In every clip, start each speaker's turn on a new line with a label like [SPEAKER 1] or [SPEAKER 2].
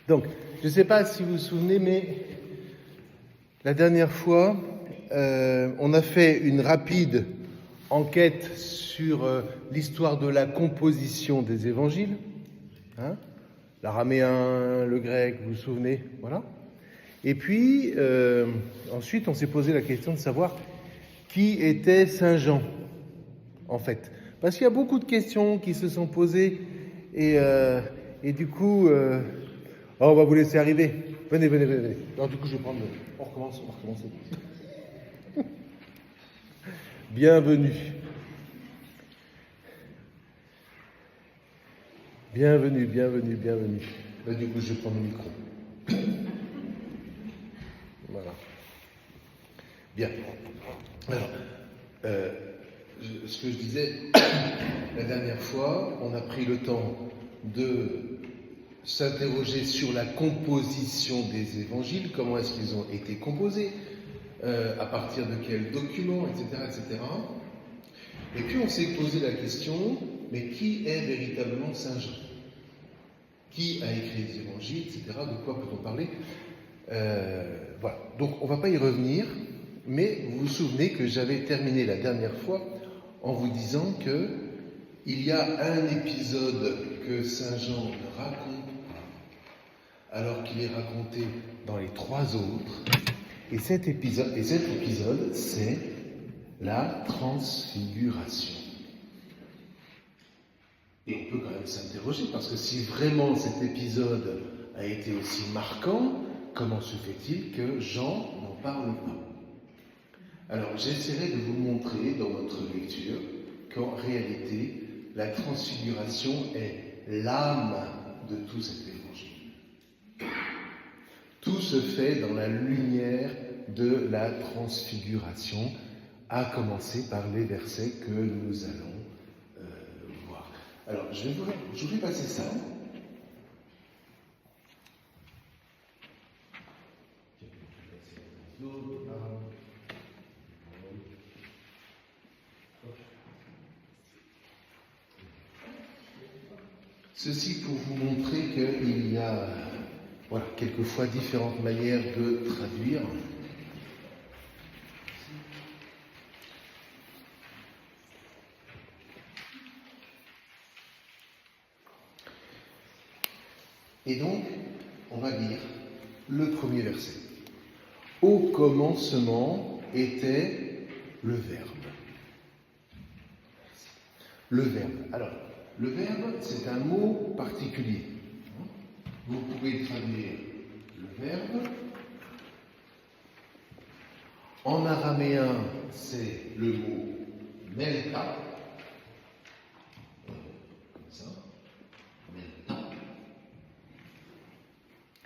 [SPEAKER 1] Donc, je ne sais pas si vous vous souvenez, mais la dernière fois, on a fait une rapide enquête sur l'histoire de la composition des évangiles. Hein, l'araméen, le grec, vous vous souvenez, voilà. Et puis, ensuite, on s'est posé la question de savoir qui était Saint Jean, en fait. Parce qu'il y a beaucoup de questions qui se sont posées et du coup, on va vous laisser arriver. Venez. Alors du coup, je vais prendre. On va recommencer. Bienvenue. Là, du coup, je vais prendre le micro. Voilà. Bien. Alors, ce que je disais la dernière fois, on a pris le temps de s'interroger sur la composition des évangiles, comment est-ce qu'ils ont été composés, à partir de quels documents, etc. Et puis on s'est posé la question, mais qui est véritablement Saint Jean? Qui a écrit les évangiles, etc. De quoi peut-on parler? Voilà. Donc on ne va pas y revenir, mais vous vous souvenez que j'avais terminé la dernière fois en vous disant que il y a un épisode que Saint Jean ne raconte pas, alors qu'il est raconté dans les trois autres. Et cet épisode, c'est la transfiguration. Et on peut quand même s'interroger, parce que si vraiment cet épisode a été aussi marquant, comment se fait-il que Jean n'en parle pas? Alors j'essaierai de vous montrer dans notre lecture qu'en réalité, la transfiguration est l'âme de tout cet évangile. Tout se fait dans la lumière de la transfiguration, à commencer par les versets que nous allons voir. Alors, je vais passer ça. Ceci pour vous montrer qu'il y a quelquefois différentes manières de traduire. Et donc, on va lire le premier verset. Au commencement était le Verbe. Le Verbe. Alors, le Verbe, c'est un mot particulier. Vous pouvez traduire le Verbe. En araméen, c'est le mot melta. Comme ça. Melta.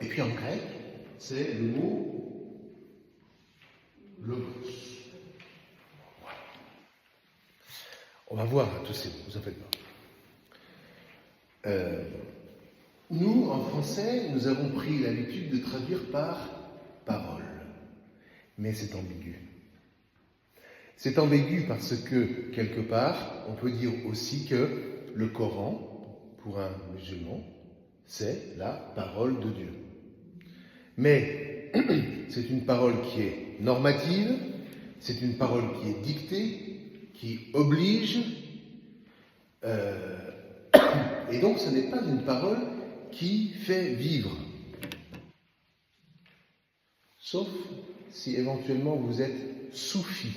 [SPEAKER 1] Et puis en grec, c'est le mot logos. Voilà. On va voir tous ces mots, vous en faites pas. Nous, en français, nous avons pris l'habitude de traduire par parole. Mais c'est ambigu. C'est ambigu parce que, quelque part, on peut dire aussi que le Coran, pour un musulman, c'est la parole de Dieu. Mais c'est une parole qui est normative, c'est une parole qui est dictée, qui oblige, et donc ce n'est pas une parole qui fait vivre. Sauf si éventuellement vous êtes soufi.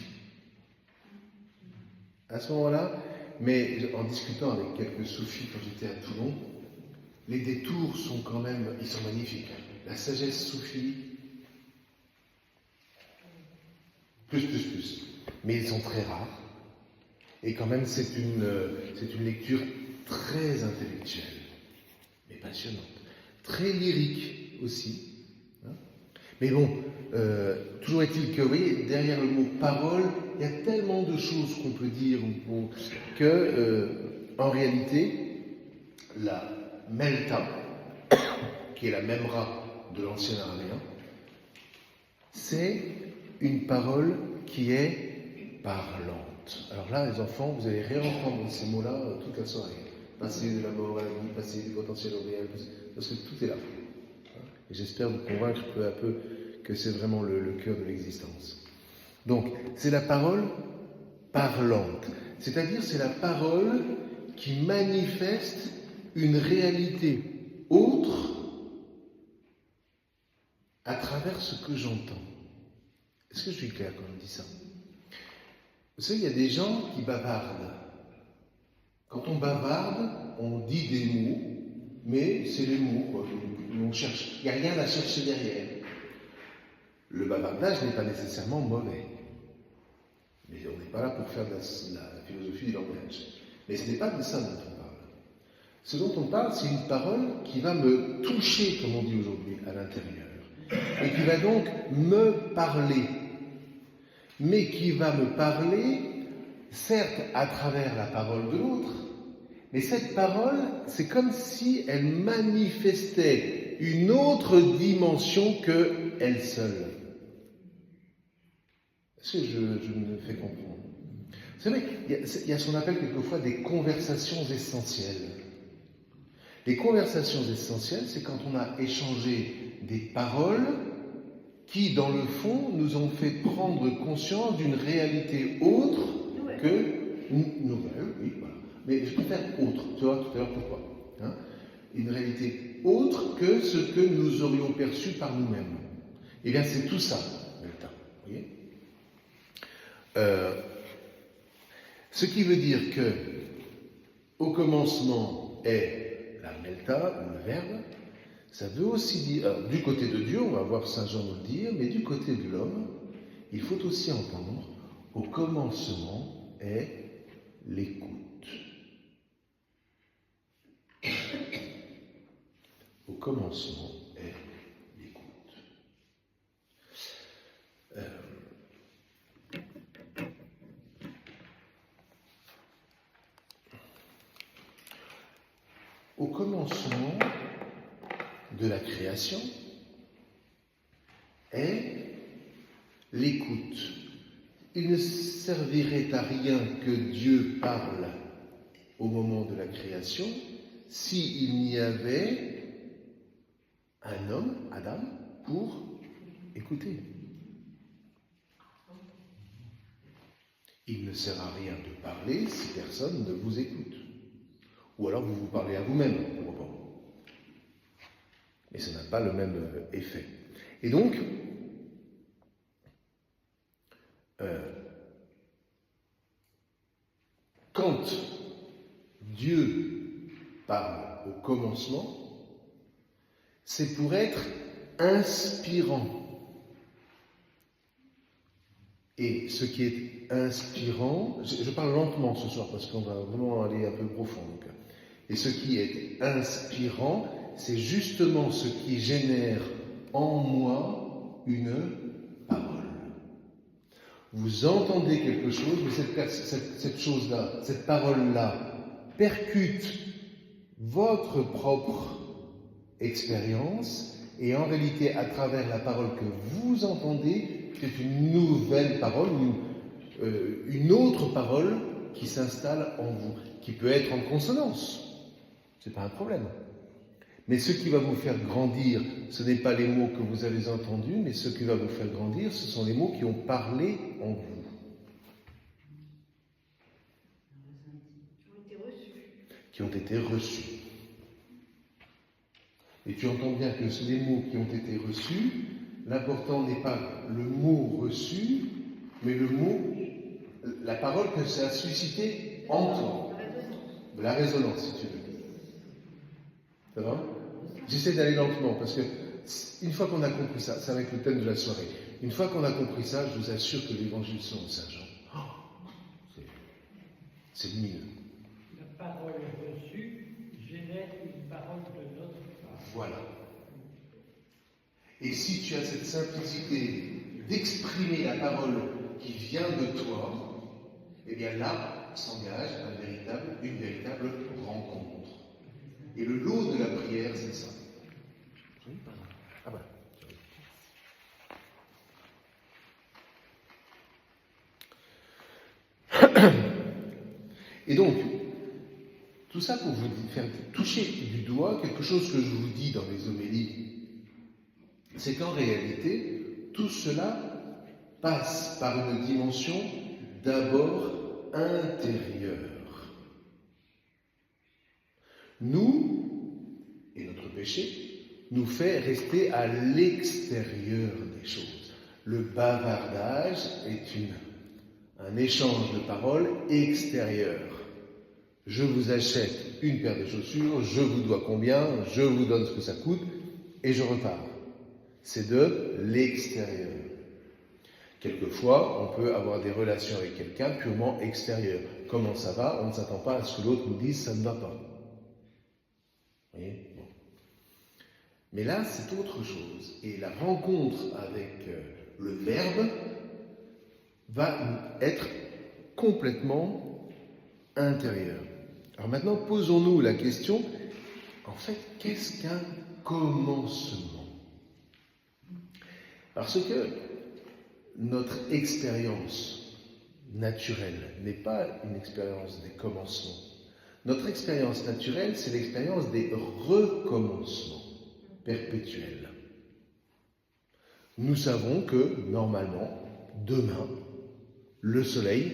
[SPEAKER 1] À ce moment-là, mais en discutant avec quelques soufis quand j'étais à Toulon, les détours sont quand même, ils sont magnifiques. La sagesse soufie, plus. Mais ils sont très rares. Et quand même, c'est une lecture très intellectuelle, mais passionnante. Très lyrique aussi. Hein. Mais bon, toujours est-il que, vous voyez, derrière le mot parole, il y a tellement de choses qu'on peut dire que, en réalité, la melta, qui est la memra de l'ancien araméen, c'est une parole qui est parlante. Alors là, les enfants, vous allez réentendre ces mots-là toute la soirée. Passer de la mort à la vie, passer du potentiel au réel, parce que tout est là. Et j'espère vous convaincre peu à peu que c'est vraiment le cœur de l'existence. Donc, c'est la parole parlante. C'est-à-dire, c'est la parole qui manifeste une réalité autre à travers ce que j'entends. Est-ce que je suis clair quand je dis ça? Vous savez, il y a des gens qui bavardent. Quand on bavarde, on dit des mots, mais c'est les mots, quoi. On cherche. Il n'y a rien à chercher derrière. Le bavardage n'est pas nécessairement mauvais. Mais on n'est pas là pour faire de la philosophie du langage. Mais ce n'est pas de ça dont on parle. Ce dont on parle, c'est une parole qui va me toucher, comme on dit aujourd'hui, à l'intérieur. Et qui va donc me parler. Mais qui va me parler, certes, à travers la parole de l'autre, mais cette parole, c'est comme si elle manifestait une autre dimension qu'elle seule. Est-ce que je me fais comprendre? Vous savez, il y a ce qu'on appelle quelquefois des conversations essentielles. Les conversations essentielles, c'est quand on a échangé des paroles qui, dans le fond, nous ont fait prendre conscience d'une réalité autre que nouvelle, oui, voilà. Mais je préfère autre, tu vois tout à l'heure pourquoi. Une réalité autre que ce que nous aurions perçu par nous-mêmes. Eh bien, c'est tout ça, Melta. Vous voyez ce qui veut dire que, au commencement est la Melta, ou le verbe, ça veut aussi dire, alors, du côté de Dieu, on va voir Saint Jean nous le dire, mais du côté de l'homme, il faut aussi entendre, au commencement est l'écoute. Au commencement est l'écoute. Au commencement de la création est l'écoute. Il ne servirait à rien que Dieu parle au moment de la création s'il n'y avait un homme, Adam, pour écouter. Il ne sert à rien de parler si personne ne vous écoute. Ou alors vous vous parlez à vous-même. Mais ça n'a pas le même effet. Et donc, quand Dieu parle au commencement, c'est pour être inspirant. Et ce qui est inspirant, je parle lentement ce soir parce qu'on va vraiment aller un peu profond. Et ce qui est inspirant, c'est justement ce qui génère en moi une parole. Vous entendez quelque chose, mais cette chose-là, cette parole-là, percute votre propre expérience, et en réalité, à travers la parole que vous entendez, c'est une nouvelle parole, une autre parole qui s'installe en vous, qui peut être en consonance. C'est pas un problème. Mais ce qui va vous faire grandir, ce n'est pas les mots que vous avez entendus, mais ce qui va vous faire grandir, ce sont les mots qui ont parlé en vous. Qui ont été reçus. Et tu entends bien que c'est les mots qui ont été reçus. L'important n'est pas le mot reçu, mais le mot, la parole que ça a suscité en toi. La résonance, si tu veux. Ça va? J'essaie d'aller lentement, parce que une fois qu'on a compris ça, ça va être le thème de la soirée. Une fois qu'on a compris ça, je vous assure que l'évangile selon Saint Jean, c'est lumineux.
[SPEAKER 2] La parole reçue génère une parole de notre part.
[SPEAKER 1] Voilà. Et si tu as cette simplicité d'exprimer la parole qui vient de toi, eh bien là s'engage une véritable rencontre. Et le lot de la prière, c'est ça. Ah voilà. Et donc, tout ça pour vous faire toucher du doigt quelque chose que je vous dis dans les homélies c'est qu'en réalité, tout cela passe par une dimension d'abord intérieure. Nous, et notre péché, nous fait rester à l'extérieur des choses. Le bavardage est un échange de paroles extérieur. Je vous achète une paire de chaussures, je vous dois combien, je vous donne ce que ça coûte, et je repars. C'est de l'extérieur. Quelquefois, on peut avoir des relations avec quelqu'un purement extérieur. Comment ça va? On ne s'attend pas à ce que l'autre nous dise ça ne va pas. Vous voyez? Bon. Mais là, c'est autre chose. Et la rencontre avec le Verbe va être complètement intérieure. Alors maintenant, posons-nous la question, en fait, qu'est-ce qu'un commencement? Parce que notre expérience naturelle n'est pas une expérience des commencements. Notre expérience naturelle, c'est l'expérience des recommencements perpétuels. Nous savons que, normalement, demain, le soleil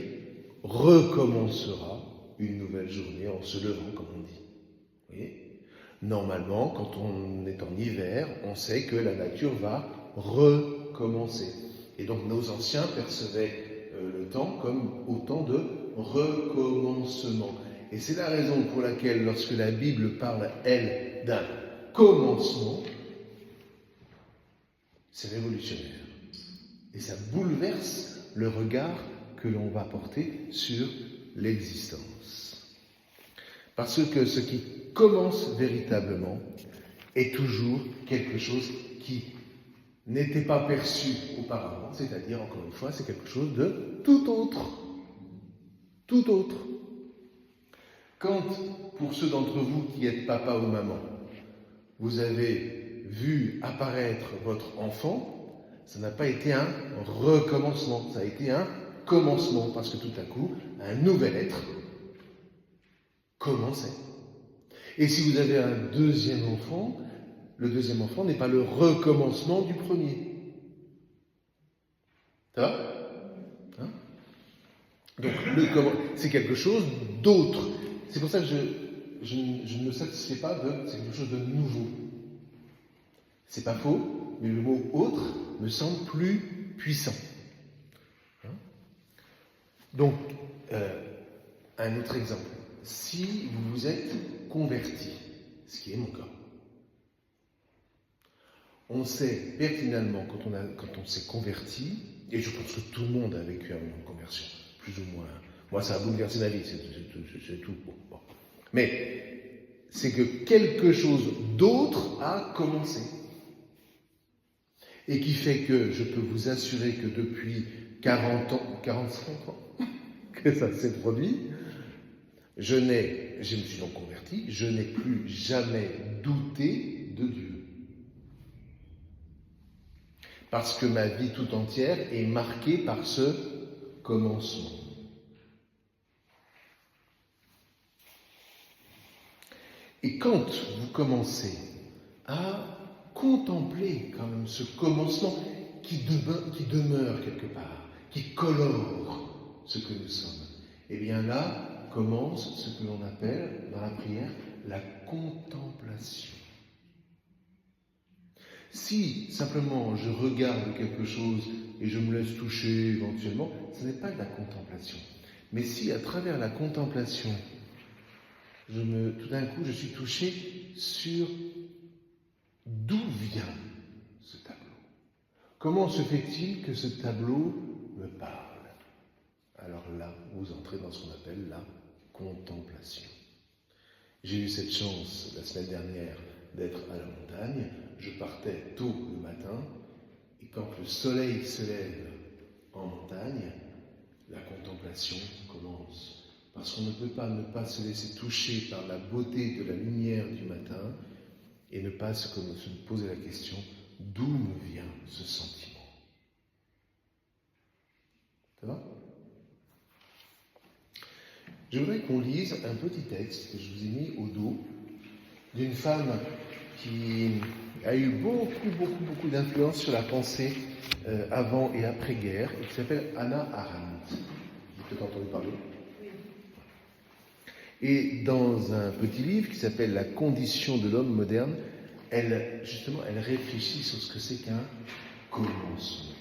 [SPEAKER 1] recommencera une nouvelle journée en se levant, comme on dit. Vous voyez ? Normalement, quand on est en hiver, on sait que la nature va recommencer. Et donc nos anciens percevaient le temps comme autant de recommencement. Et c'est la raison pour laquelle, lorsque la Bible parle, elle, d'un commencement, c'est révolutionnaire. Et ça bouleverse le regard que l'on va porter sur l'existence. Parce que ce qui commence véritablement est toujours quelque chose qui n'était pas perçu auparavant, c'est-à-dire, encore une fois, c'est quelque chose de tout autre. Tout autre. Quand, pour ceux d'entre vous qui êtes papa ou maman, vous avez vu apparaître votre enfant, ça n'a pas été un recommencement, ça a été un commencement, parce que tout à coup, un nouvel être commençait. Et si vous avez un deuxième enfant, le deuxième enfant n'est pas le recommencement du premier. Ça va ? Donc, c'est quelque chose d'autre. C'est pour ça que je ne me satisfais pas c'est quelque chose de nouveau. C'est pas faux, mais le mot autre me semble plus puissant. Donc, un autre exemple. Si vous vous êtes converti, ce qui est mon cas, on sait pertinemment quand on s'est converti, et je pense que tout le monde a vécu un moment de conversion, plus ou moins. Moi, ça a bouleversé ma vie, c'est tout. Bon. Mais c'est que quelque chose d'autre a commencé. Et qui fait que je peux vous assurer que depuis 45 ans que ça s'est produit, je me suis donc converti, je n'ai plus jamais douté de Dieu. Parce que ma vie tout entière est marquée par ce commencement. Et quand vous commencez à contempler quand même ce commencement qui demeure quelque part, qui colore ce que nous sommes, et bien là commence ce que l'on appelle dans la prière la contemplation. Si simplement je regarde quelque chose et je me laisse toucher éventuellement, ce n'est pas de la contemplation. Mais si à travers la contemplation, tout d'un coup je suis touché sur d'où vient ce tableau. Comment se fait-il que ce tableau me parle? Alors là, vous entrez dans ce qu'on appelle la contemplation. J'ai eu cette chance la semaine dernière d'être à la montagne. Je partais tôt le matin et quand le soleil se lève en montagne, la contemplation commence. Parce qu'on ne peut pas ne pas se laisser toucher par la beauté de la lumière du matin et ne pas se poser la question d'où me vient ce sentiment. Ça va ? Je voudrais qu'on lise un petit texte que je vous ai mis au dos d'une femme qui a eu beaucoup d'influence sur la pensée avant et après-guerre, et qui s'appelle Hannah Arendt. Vous avez peut-être entendu parler. Et dans un petit livre qui s'appelle La condition de l'homme moderne, elle réfléchit sur ce que c'est qu'un commencement.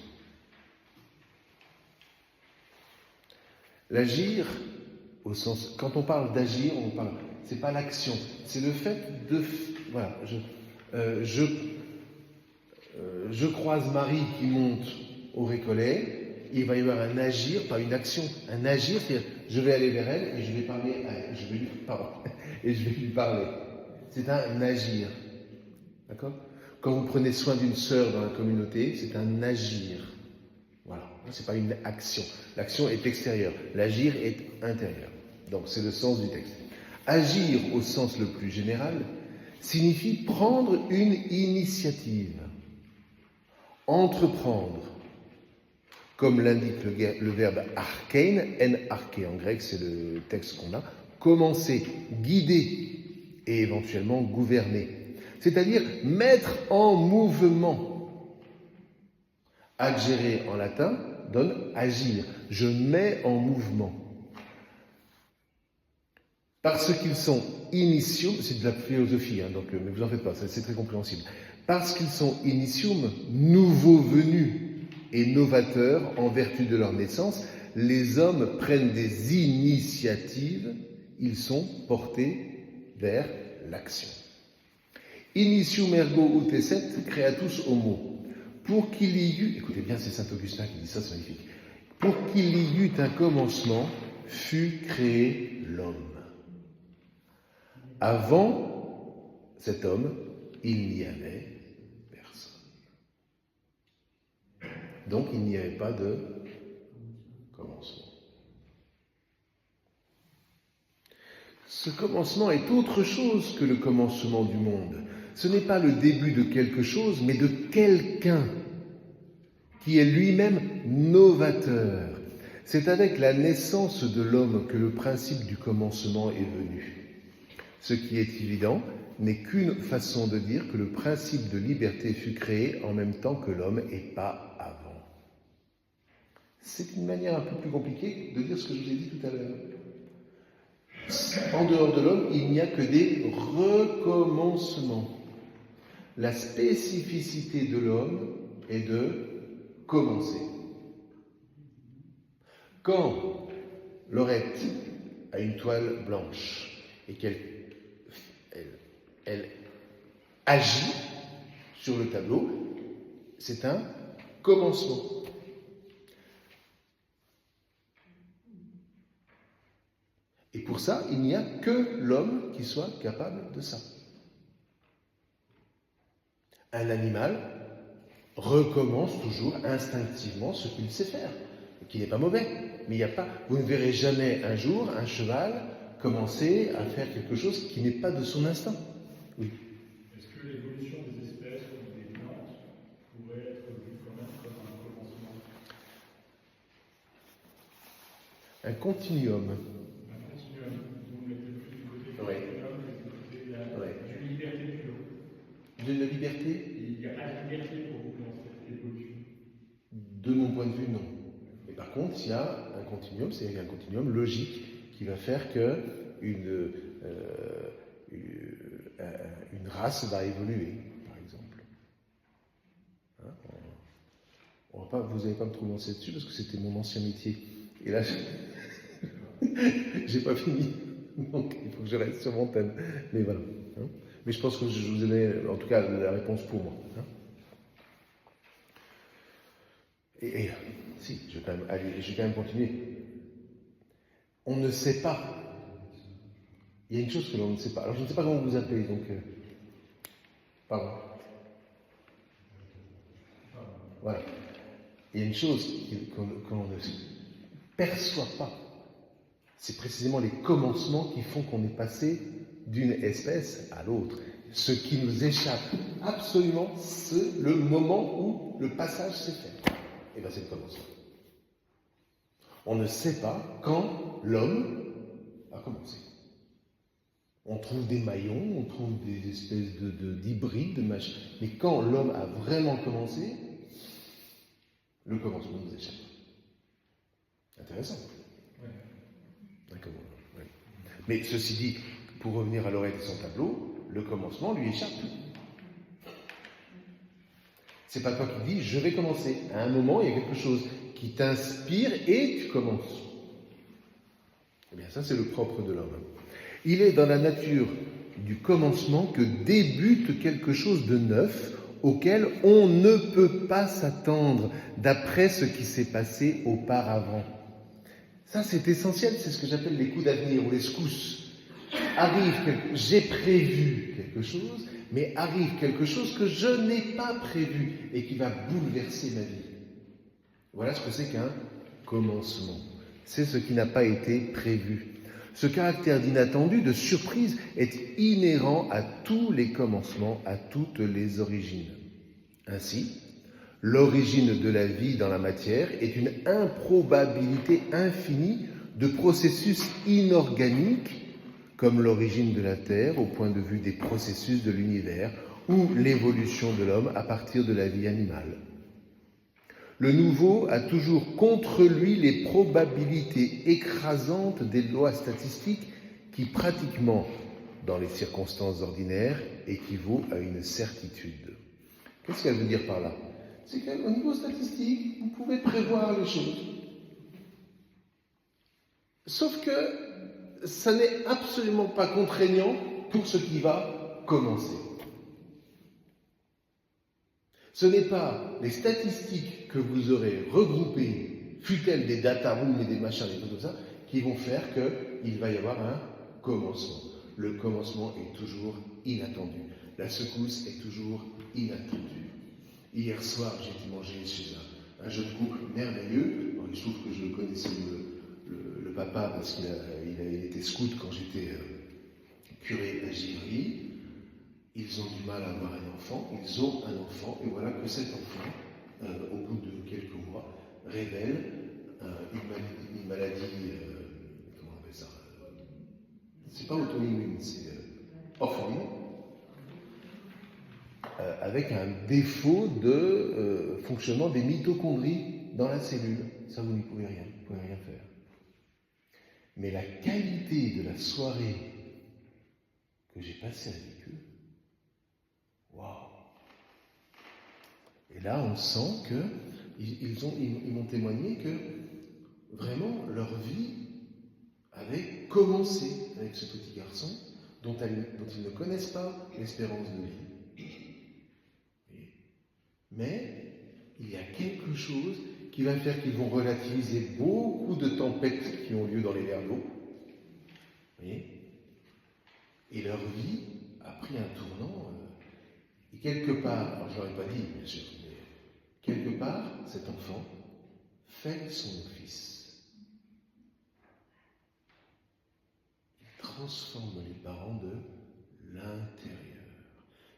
[SPEAKER 1] L'agir, au sens, quand on parle d'agir, c'est pas l'action, c'est le fait de, voilà, je croise Marie qui monte au Récollet, il va y avoir un agir, pas une action, un agir, c'est-à-dire je vais aller vers elle et je vais parler à elle, je vais lui parler. C'est un agir, d'accord ? Quand vous prenez soin d'une sœur dans la communauté, c'est un agir. Voilà, c'est pas une action. L'action est extérieure, l'agir est intérieur. Donc c'est le sens du texte. Agir au sens le plus général signifie prendre une initiative, entreprendre, comme l'indique le verbe arkein, en arché en grec, c'est le texte qu'on a, commencer, guider et éventuellement gouverner, c'est-à-dire mettre en mouvement. Agere en latin donne agir, je mets en mouvement. Parce qu'ils sont initium, c'est de la philosophie, mais vous en faites pas, c'est très compréhensible. Parce qu'ils sont initium, nouveaux venus et novateurs en vertu de leur naissance, les hommes prennent des initiatives, ils sont portés vers l'action. Initium ergo ut esset creatus homo. Pour qu'il y eût, écoutez bien, c'est saint Augustin qui dit ça, c'est magnifique. Pour qu'il y eût un commencement, fut créé l'homme. Avant cet homme, il n'y avait personne. Donc il n'y avait pas de commencement. Ce commencement est autre chose que le commencement du monde. Ce n'est pas le début de quelque chose, mais de quelqu'un qui est lui-même novateur. C'est avec la naissance de l'homme que le principe du commencement est venu. Ce qui est évident n'est qu'une façon de dire que le principe de liberté fut créé en même temps que l'homme et pas avant. C'est une manière un peu plus compliquée de dire ce que je vous ai dit tout à l'heure. En dehors de l'homme, il n'y a que des recommencements. La spécificité de l'homme est de commencer. Quand Laurette a une toile blanche et qu'elle agit sur le tableau, c'est un commencement. Et pour ça, il n'y a que l'homme qui soit capable de ça. Un animal recommence toujours instinctivement ce qu'il sait faire, qui n'est pas mauvais. Mais il n'y a pas, vous ne verrez jamais un jour un cheval commencer à faire quelque chose qui n'est pas de son instinct. Oui.
[SPEAKER 3] Est-ce que l'évolution des espèces ou des plantes pourrait être vue quand même comme un commencement ?
[SPEAKER 1] Un continuum.
[SPEAKER 3] Un continuum, vous mettez plus du côté du
[SPEAKER 1] Oui.
[SPEAKER 3] continuum que du côté de la liberté du lot.
[SPEAKER 1] De la liberté ?
[SPEAKER 3] Il n'y a pas de liberté pour vous dans cette évolution.
[SPEAKER 1] De mon point de vue, non. Mais par contre, il y a un continuum, c'est un continuum logique qui va faire que une race va évoluer, par exemple. Hein, vous n'allez pas me trop lancer dessus parce que c'était mon ancien métier. Et là, j'ai pas fini. Donc, il faut que je reste sur mon thème. Mais voilà. Hein. Mais je pense que je vous ai donné, en tout cas, la réponse pour moi. Hein. Si, je vais quand même continuer. On ne sait pas. Il y a une chose que l'on ne sait pas. Alors, je ne sais pas comment vous appelez, donc... Pardon. Voilà. Il y a une chose qu'on ne perçoit pas. C'est précisément les commencements qui font qu'on est passé d'une espèce à l'autre. Ce qui nous échappe absolument, c'est le moment où le passage s'est fait. Et bien, c'est le commencement. On ne sait pas quand l'homme a commencé. On trouve des maillons, on trouve des espèces d'hybrides, de machins. Mais quand l'homme a vraiment commencé, le commencement nous échappe. Intéressant.
[SPEAKER 3] Ouais.
[SPEAKER 1] D'accord. Ouais. Mais ceci dit, pour revenir à l'oreille de son tableau, le commencement lui échappe. C'est pas toi qui dis je vais commencer. À un moment, il y a quelque chose qui t'inspire et tu commences. Eh bien, ça, c'est le propre de l'homme. Il est dans la nature du commencement que débute quelque chose de neuf auquel on ne peut pas s'attendre d'après ce qui s'est passé auparavant. Ça, c'est essentiel, c'est ce que j'appelle les coups d'avenir ou les secousses. J'ai prévu quelque chose, mais arrive quelque chose que je n'ai pas prévu et qui va bouleverser ma vie. Voilà ce que c'est qu'un commencement. C'est ce qui n'a pas été prévu. Ce caractère d'inattendu, de surprise, est inhérent à tous les commencements, à toutes les origines. Ainsi, l'origine de la vie dans la matière est une improbabilité infinie de processus inorganiques, comme l'origine de la Terre au point de vue des processus de l'univers ou l'évolution de l'homme à partir de la vie animale. Le nouveau a toujours contre lui les probabilités écrasantes des lois statistiques qui, pratiquement, dans les circonstances ordinaires, équivaut à une certitude. Qu'est-ce qu'elle veut dire par là? C'est qu'au niveau statistique, vous pouvez prévoir les choses. Sauf que ça n'est absolument pas contraignant pour ce qui va commencer. Ce n'est pas les statistiques que vous aurez regroupées, fut-elles des data rooms et des machins, des trucs comme ça, qui vont faire qu'il va y avoir un commencement. Le commencement est toujours inattendu. La secousse est toujours inattendue. Hier soir, j'ai été manger chez un jeune couple merveilleux. Alors, il se trouve que je connaissais le papa parce qu'il a été scout quand j'étais curé à Givry. Ils ont du mal à avoir un enfant, ils ont un enfant, et voilà que cet enfant, au bout de quelques mois, révèle une maladie, comment on appelle ça? C'est pas auto-immune, c'est orpheline, avec un défaut de fonctionnement des mitochondries dans la cellule. Ça, vous n'y pouvez rien, vous pouvez rien faire. Mais la qualité de la soirée que j'ai passée avec eux, waouh! Et là, on sent qu'ils m'ont témoigné que vraiment leur vie avait commencé avec ce petit garçon dont ils ne connaissent pas l'espérance de vie. Mais il y a quelque chose qui va faire qu'ils vont relativiser beaucoup de tempêtes qui ont lieu dans les vers d'eau. Et leur vie a pris un tournant. Et quelque part, alors je ne l'aurais pas dit, bien sûr, mais quelque part, cet enfant fait son office. Il transforme les parents de l'intérieur.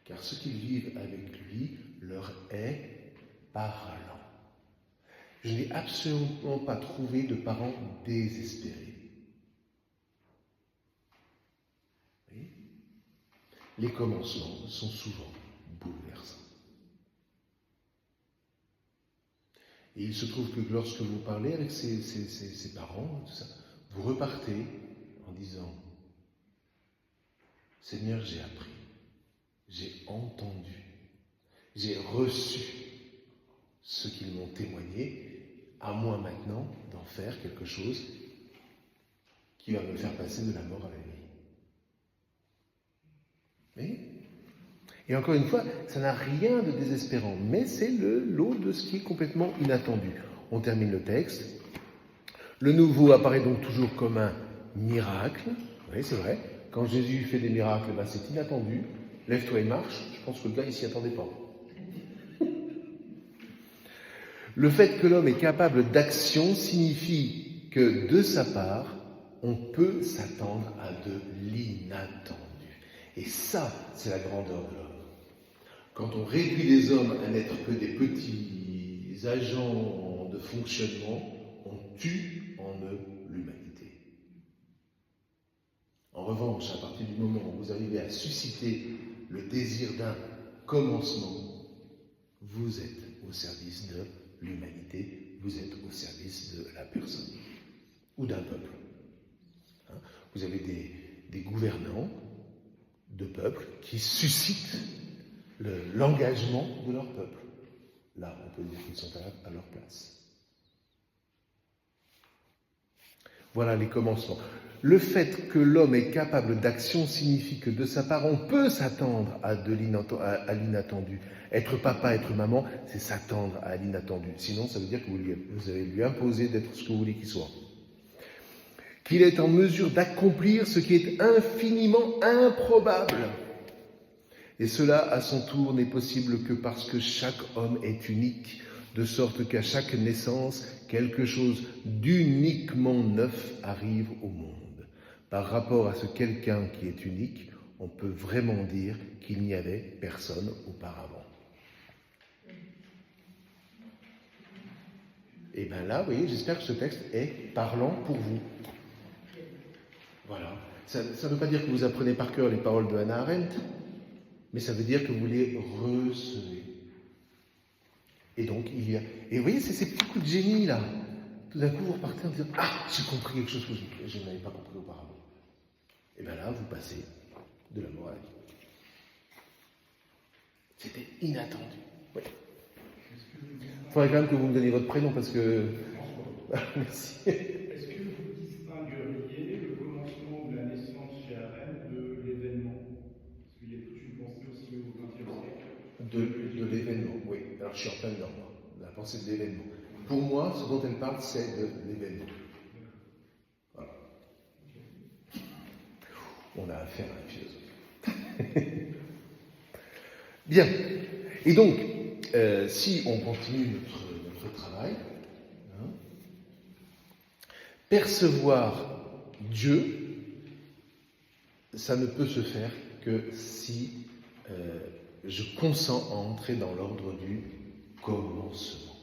[SPEAKER 1] Car ce qu'ils vivent avec lui leur est parlant. Je n'ai absolument pas trouvé de parents désespérés. Oui. Les commencements sont souvent bouleversant. Et il se trouve que lorsque vous parlez avec ses parents, tout ça, vous repartez en disant « Seigneur, j'ai appris, j'ai entendu, j'ai reçu ce qu'ils m'ont témoigné, à moi maintenant d'en faire quelque chose qui va me faire passer de la mort à la vie. » Mais et encore une fois, ça n'a rien de désespérant, mais c'est le lot de ce qui est complètement inattendu. On termine le texte. Le nouveau apparaît donc toujours comme un miracle. Oui, c'est vrai. Quand Jésus fait des miracles, ben c'est inattendu. Lève-toi et marche. Je pense que le gars, il s'y attendait pas. Le fait que l'homme est capable d'action signifie que, de sa part, on peut s'attendre à de l'inattendu. Et ça, c'est la grandeur de l'homme. Quand on réduit les hommes à n'être que des petits agents de fonctionnement, on tue en eux l'humanité. En revanche, à partir du moment où vous arrivez à susciter le désir d'un commencement, vous êtes au service de l'humanité, vous êtes au service de la personne ou d'un peuple. Hein? Vous avez des gouvernants de peuples qui suscitent l'engagement de leur peuple. Là, on peut dire qu'ils sont à leur place. Voilà les commencements. Le fait que l'homme est capable d'action signifie que de sa part, on peut s'attendre à l'inattendu. Être papa, être maman, c'est s'attendre à l'inattendu. Sinon, ça veut dire que vous allez lui imposer d'être ce que vous voulez qu'il soit. Qu'il est en mesure d'accomplir ce qui est infiniment improbable. Et cela, à son tour, n'est possible que parce que chaque homme est unique, de sorte qu'à chaque naissance, quelque chose d'uniquement neuf arrive au monde. Par rapport à ce quelqu'un qui est unique, on peut vraiment dire qu'il n'y avait personne auparavant. Et bien là, vous voyez, j'espère que ce texte est parlant pour vous. Voilà. Ça ne veut pas dire que vous apprenez par cœur les paroles de Hannah Arendt, mais ça veut dire que vous les recevez. Et donc, il y a... Et vous voyez, c'est ces petits coups de génie, là. Tout d'un coup, vous repartez en disant « Ah, j'ai compris quelque chose que je n'avais pas compris auparavant. » Et bien là, vous passez de la mort à la vie. C'était inattendu. Oui. Il faudrait quand même que vous me donniez votre prénom, parce que... Merci.
[SPEAKER 3] Est-ce que vous distingueriez le commencement de la naissance chez Arendt de l'événement? Parce qu'il y a toute une pensée aussi au XXe siècle.
[SPEAKER 1] De l'événement, oui. Alors je suis en plein dedans, moi. La pensée de l'événement. Pour moi, ce dont elle parle, c'est de l'événement. Voilà. On a affaire à un philosophe. Bien. Et donc, si on continue notre travail, hein, percevoir Dieu, ça ne peut se faire que si je consens à entrer dans l'ordre du commencement.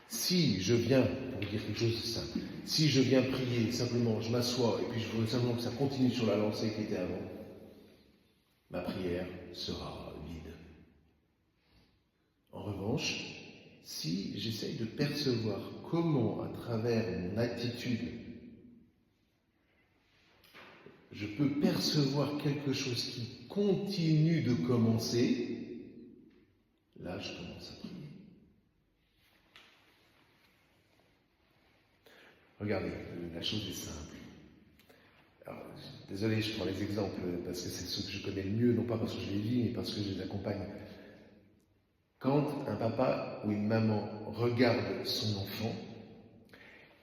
[SPEAKER 1] Si je viens, pour dire quelque chose de simple, si je viens prier, simplement je m'assois et puis je veux simplement que ça continue sur la lancée qui était avant, ma prière sera vide. En revanche, si j'essaye de percevoir comment, à travers mon attitude, je peux percevoir quelque chose qui continue de commencer, là je commence à prier. Regardez, la chose est simple. Alors, désolé, je prends les exemples parce que c'est ceux que je connais le mieux, non pas parce que je les vis, mais parce que je les accompagne. Quand un papa ou une maman regarde son enfant,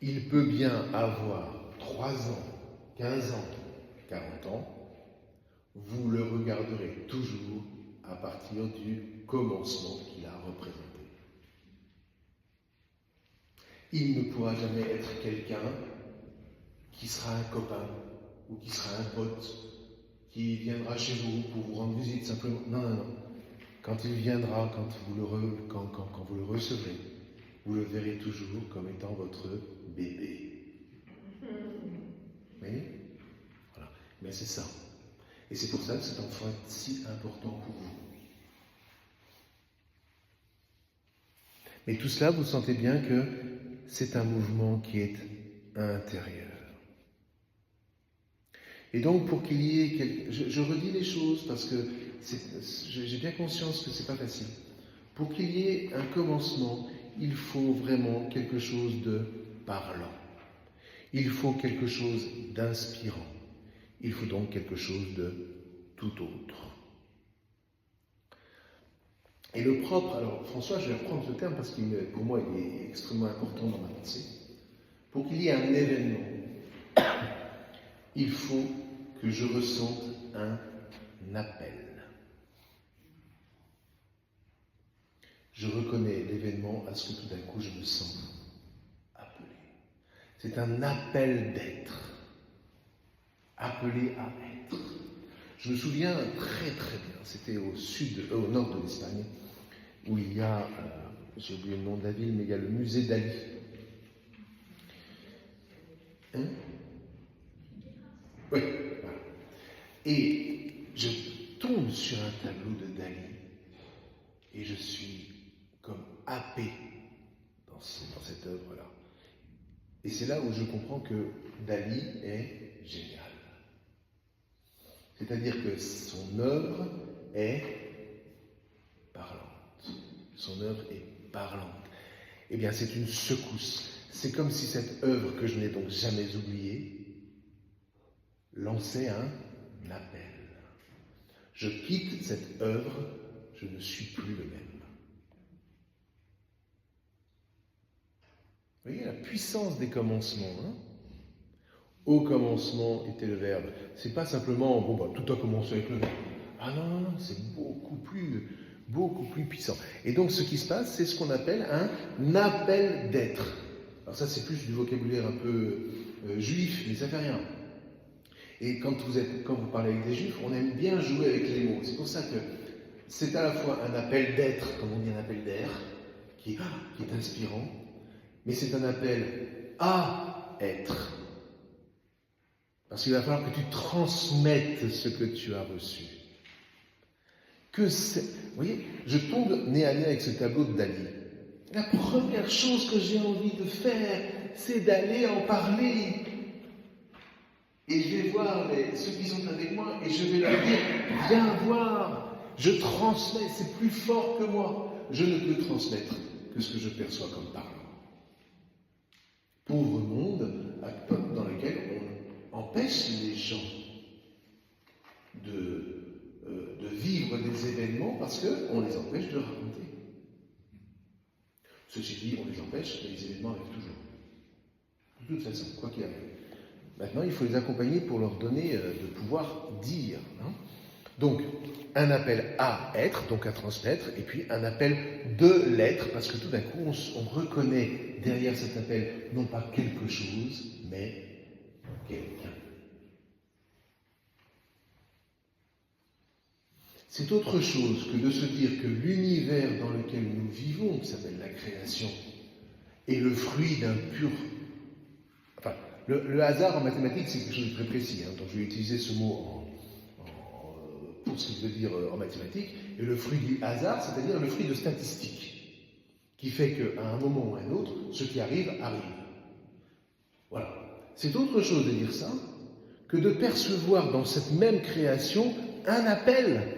[SPEAKER 1] il peut bien avoir 3 ans, 15 ans, 40 ans, vous le regarderez toujours à partir du commencement qu'il a représenté. Il ne pourra jamais être quelqu'un qui sera un copain ou qui sera un pote, qui viendra chez vous pour vous rendre visite simplement. Non, non, non. Quand il viendra, quand vous le recevrez, vous le verrez toujours comme étant votre bébé. Vous voyez ? Voilà. Mais c'est ça. Et c'est pour ça que cet enfant est si important pour vous. Mais tout cela, vous sentez bien que c'est un mouvement qui est intérieur. Et donc, pour qu'il y ait... Je redis les choses parce que j'ai bien conscience que c'est pas facile. Pour qu'il y ait un commencement, il faut vraiment quelque chose de parlant. Il faut quelque chose d'inspirant. Il faut donc quelque chose de tout autre. Et le propre, alors François, je vais reprendre ce terme parce que pour moi il est extrêmement important dans ma pensée. Pour qu'il y ait un événement, il faut que je ressente un appel. Je reconnais l'événement à ce que tout d'un coup je me sens appelé. C'est un appel d'être. Appelé à être. Je me souviens très très bien, c'était au nord de l'Espagne, où il y a, j'ai oublié le nom de la ville, mais il y a le musée d'Ali. Hein ? Oui, voilà. Et je tombe sur un tableau de Dali et je suis comme happé dans cette œuvre-là. Et c'est là où je comprends que Dali est génial. C'est-à-dire que son œuvre est parlante. Son œuvre est parlante. Eh bien, c'est une secousse. C'est comme si cette œuvre, que je n'ai donc jamais oubliée, lançait un appel. Je quitte cette œuvre, je ne suis plus le même. Vous voyez la puissance des commencements, hein? Au commencement était le Verbe. C'est pas simplement, tout a commencé avec le Verbe. Ah non, c'est beaucoup plus puissant. Et donc ce qui se passe, c'est ce qu'on appelle un appel d'être. Alors ça, c'est plus du vocabulaire un peu juif, mais ça fait rien. Et quand vous parlez avec des juifs, on aime bien jouer avec les mots. C'est pour ça que c'est à la fois un appel d'être, comme on dit un appel d'air, qui est inspirant, mais c'est un appel à être. Parce qu'il va falloir que tu transmettes ce que tu as reçu. Vous voyez, je tombe nez à nez avec ce tableau de Dali. La première chose que j'ai envie de faire, c'est d'aller en parler. Et je vais voir ceux qui sont avec moi et je vais leur dire, viens voir, je transmets, c'est plus fort que moi. Je ne peux transmettre que ce que je perçois comme parlant. Pauvre monde dans lequel on empêche les gens de vivre des événements parce qu'on les empêche de raconter. Ceci dit, on les empêche, mais les événements arrivent toujours. De toute façon, quoi qu'il arrive. Maintenant, il faut les accompagner pour leur donner de pouvoir dire. Hein. Donc, un appel à être, donc à transmettre, et puis un appel de l'être, parce que tout d'un coup, on reconnaît derrière cet appel, non pas quelque chose, mais quelqu'un. C'est autre chose que de se dire que l'univers dans lequel nous vivons, qui s'appelle la création, est le fruit d'un pur... Enfin, le hasard en mathématiques, c'est quelque chose de très précis, hein, donc je vais utiliser ce mot pour ce qu'il veut dire en mathématiques, et le fruit du hasard, c'est-à-dire le fruit de statistiques, qui fait qu'à un moment ou à un autre, ce qui arrive, arrive. Voilà. C'est autre chose de dire ça que de percevoir dans cette même création un appel.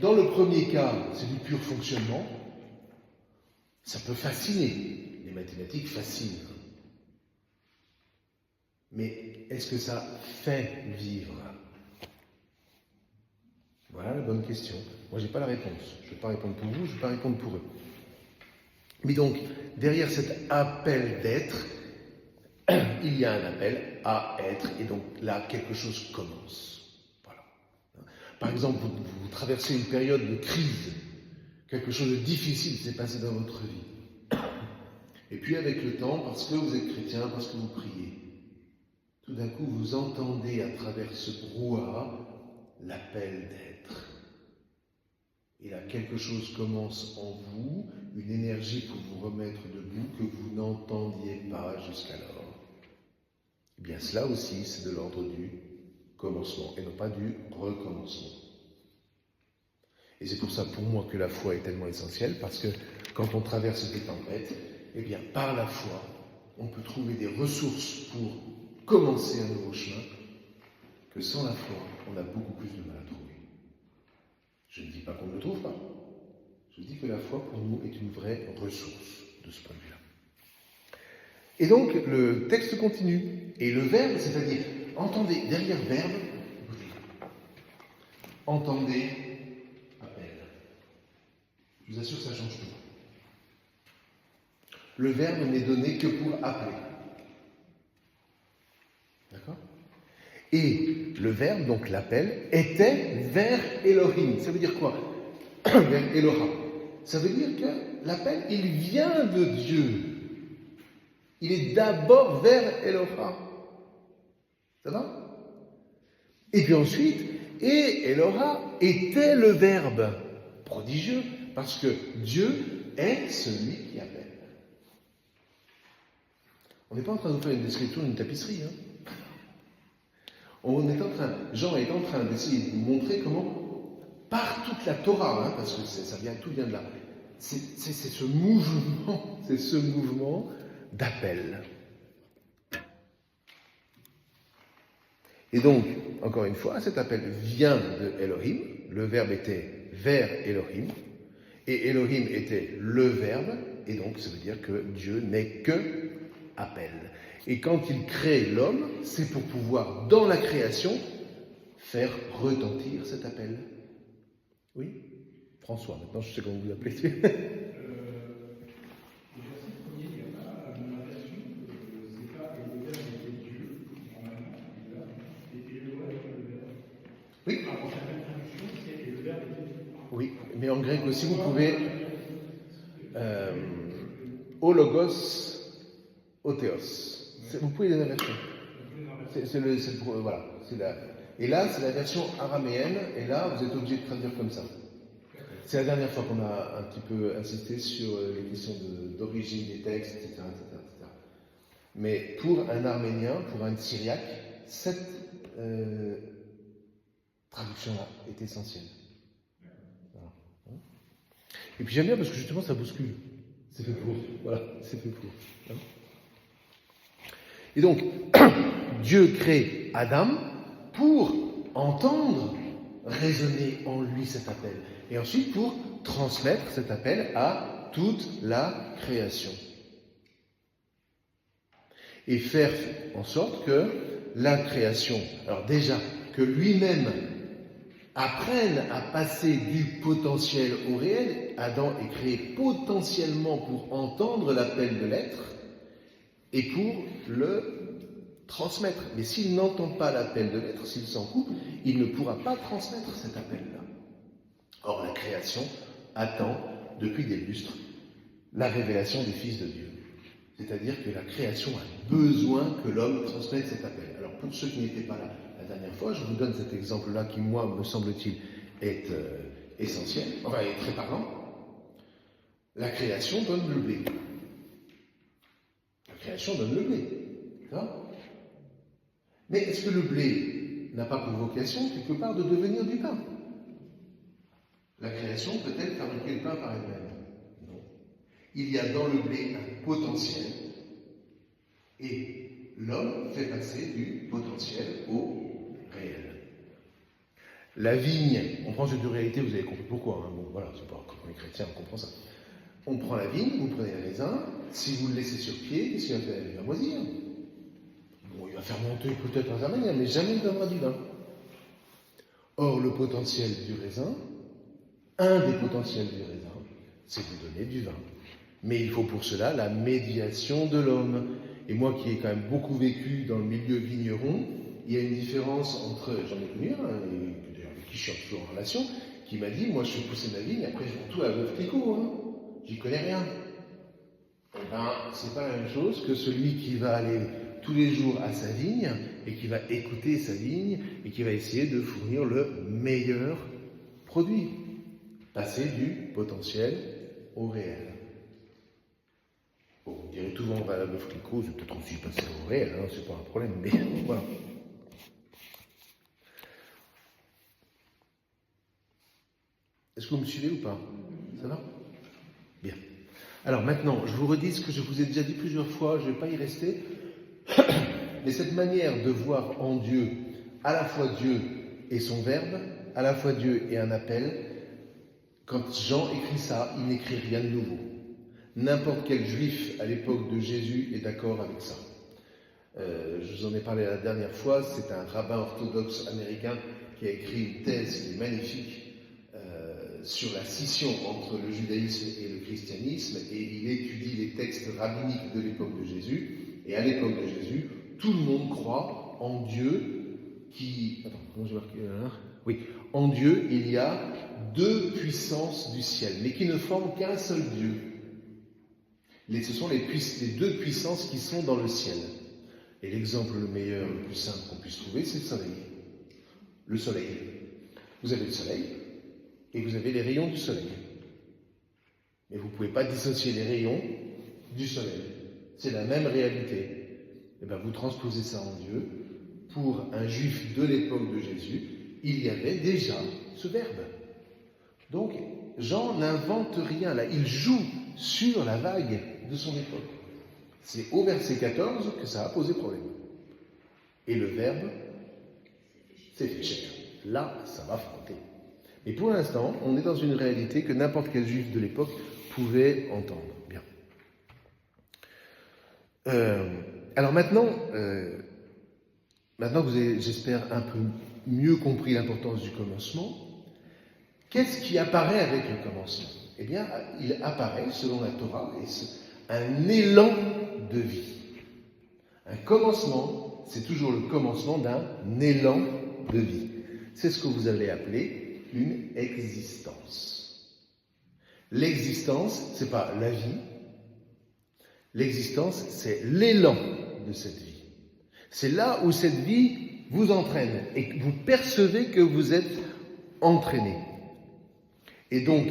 [SPEAKER 1] Dans le premier cas, c'est du pur fonctionnement. Ça peut fasciner. Les mathématiques fascinent. Mais est-ce que ça fait vivre? Voilà la bonne question. Moi, je n'ai pas la réponse. Je ne vais pas répondre pour vous, je ne vais pas répondre pour eux. Mais donc, derrière cet appel d'être, il y a un appel à être, et donc là, quelque chose commence. Voilà. Par exemple, vous traversez une période de crise, quelque chose de difficile s'est passé dans votre vie. Et puis avec le temps, parce que vous êtes chrétien, parce que vous priez, tout d'un coup, vous entendez à travers ce brouhaha l'appel d'être. Et là, quelque chose commence en vous, une énergie pour vous remettre debout que vous n'entendiez pas jusqu'alors. Eh bien, cela aussi, c'est de l'ordre du commencement, et non pas du recommencement. Et c'est pour ça, pour moi, que la foi est tellement essentielle, parce que quand on traverse des tempêtes, eh bien, par la foi, on peut trouver des ressources pour commencer un nouveau chemin, que sans la foi, on a beaucoup plus de mal à trouver. Je ne dis pas qu'on ne le trouve pas. Je dis que la foi, pour nous, est une vraie ressource de ce point de vue-là. Et donc, le texte continue. Et le verbe, c'est-à-dire, entendez, derrière verbe, écoutez, entendez, appel. Je vous assure, ça change tout. Le verbe n'est donné que pour appeler. D'accord ? Et le verbe, donc l'appel, était vers Elohim. Ça veut dire quoi? Vers Elohim. Ça veut dire que l'appel, il vient de Dieu. Il est d'abord vers Elohim. Ça va? Et puis ensuite, et Elohim était le verbe. Prodigieux, parce que Dieu est celui qui appelle. On n'est pas en train de faire une description d'une tapisserie, hein. Jean est en train d'essayer de vous montrer comment, par toute la Torah, parce que tout vient de là, c'est ce mouvement d'appel. Et donc, encore une fois, cet appel vient de Elohim, le verbe était vers Elohim, et Elohim était le verbe, et donc ça veut dire que Dieu n'est que appel. Et quand il crée l'homme, c'est pour pouvoir, dans la création, faire retentir cet appel. Oui, François, maintenant je sais comment vous appelez.
[SPEAKER 3] Le verset premier, il n'y a pas dans la version, c'est pas et le verbe était Dieu, normalement, et le verbe était le verbe.
[SPEAKER 1] Oui.
[SPEAKER 2] Dans certaines traductions, c'est et le verbe était Dieu.
[SPEAKER 1] Oui, mais en grec aussi, vous pouvez o logos, o théos. Vous pouvez les inverser. Voilà. Et là, c'est la version araméenne, et là, vous êtes obligé de traduire comme ça. C'est la dernière fois qu'on a un petit peu insisté sur les questions d'origine des textes, etc., etc. Mais pour un Arménien, pour un Syriaque, cette traduction-là est essentielle. Voilà. Et puis j'aime bien parce que justement, ça bouscule. C'est fait pour. Voilà, c'est fait pour. Et donc, Dieu crée Adam pour entendre résonner en lui cet appel. Et ensuite pour transmettre cet appel à toute la création. Et faire en sorte que la création, alors déjà, que lui-même apprenne à passer du potentiel au réel. Adam est créé potentiellement pour entendre l'appel de l'être et pour le transmettre. Mais s'il n'entend pas l'appel de l'être, s'il s'en coupe, il ne pourra pas transmettre cet appel-là. Or, la création attend, depuis des lustres, la révélation des fils de Dieu. C'est-à-dire que la création a besoin que l'homme transmette cet appel. Alors, pour ceux qui n'étaient pas là la dernière fois, je vous donne cet exemple-là qui, moi, me semble-t-il, est essentiel, enfin, est très parlant. La création donne le blé. La création donne le blé. D'accord ? Mais est-ce que le blé n'a pas pour vocation, quelque part, de devenir du pain ? La création peut-elle fabriquer le pain par elle-même ? Non. Il y a dans le blé un potentiel, et l'homme fait passer du potentiel au réel. La vigne, on prend cette réalité, vous avez compris pourquoi, hein. Bon, voilà, c'est pas comme les chrétiens, on comprend ça. On prend la vigne, vous prenez le raisin, si vous le laissez sur pied, qu'est-ce qu'il va faire ? Il va moisir. Bon, il va faire monter peut-être dans sa manière, mais jamais il donnera du vin. Or, le potentiel du raisin, un des potentiels du raisin, c'est de donner du vin. Mais il faut pour cela la médiation de l'homme. Et moi qui ai quand même beaucoup vécu dans le milieu vigneron, il y a une différence entre, j'en ai connu un, avec qui je suis toujours en relation, qui m'a dit, moi je fais pousser ma vigne, après je vends tout à Veuve Clicquot, j'y connais rien. Eh ben, c'est pas la même chose que celui qui va aller tous les jours à sa vigne, et qui va écouter sa vigne, et qui va essayer de fournir le meilleur produit. Passer du potentiel au réel. Bon, on dirait tout vendre à la Veuve Clicquot, c'est peut-être aussi passer au réel, c'est pas un problème, mais voilà. Est-ce que vous me suivez ou pas ? Ça va ? Bien. Alors maintenant, je vous redis ce que je vous ai déjà dit plusieurs fois, je ne vais pas y rester, mais cette manière de voir en Dieu à la fois Dieu et son Verbe, à la fois Dieu et un appel, quand Jean écrit ça, il n'écrit rien de nouveau. N'importe quel juif à l'époque de Jésus est d'accord avec ça. Je vous en ai parlé la dernière fois, c'est un rabbin orthodoxe américain qui a écrit une thèse qui est magnifique sur la scission entre le judaïsme et le christianisme, et il étudie les textes rabbiniques de l'époque de Jésus, et à l'époque de Jésus, tout le monde croit en Dieu qui... Attends, comment j'ai marqué là ? Oui, en Dieu, il y a deux puissances du ciel, mais qui ne forment qu'un seul Dieu. Ce sont les deux puissances qui sont dans le ciel. Et l'exemple le meilleur, le plus simple qu'on puisse trouver, c'est le soleil. Le soleil. Vous avez le soleil, et vous avez les rayons du soleil. Mais vous ne pouvez pas dissocier les rayons du soleil. C'est la même réalité. Et bien vous transposez ça en Dieu, pour un juif de l'époque de Jésus, il y avait déjà ce verbe. Donc, Jean n'invente rien là, il joue sur la vague de son époque. C'est au verset 14 que ça a posé problème. Et le verbe, c'est fécher. Là, ça va frotter. Mais pour l'instant, on est dans une réalité que n'importe quel juif de l'époque pouvait entendre. Bien. Alors maintenant que vous avez, j'espère, un peu mieux compris l'importance du commencement, qu'est-ce qui apparaît avec le commencement? Eh bien, il apparaît, selon la Torah, un élan de vie. Un commencement, c'est toujours le commencement d'un élan de vie. C'est ce que vous allez appeler une existence. L'existence, c'est pas la vie. L'existence, c'est l'élan de cette vie. C'est là où cette vie vous entraîne et que vous percevez que vous êtes entraîné. Et donc,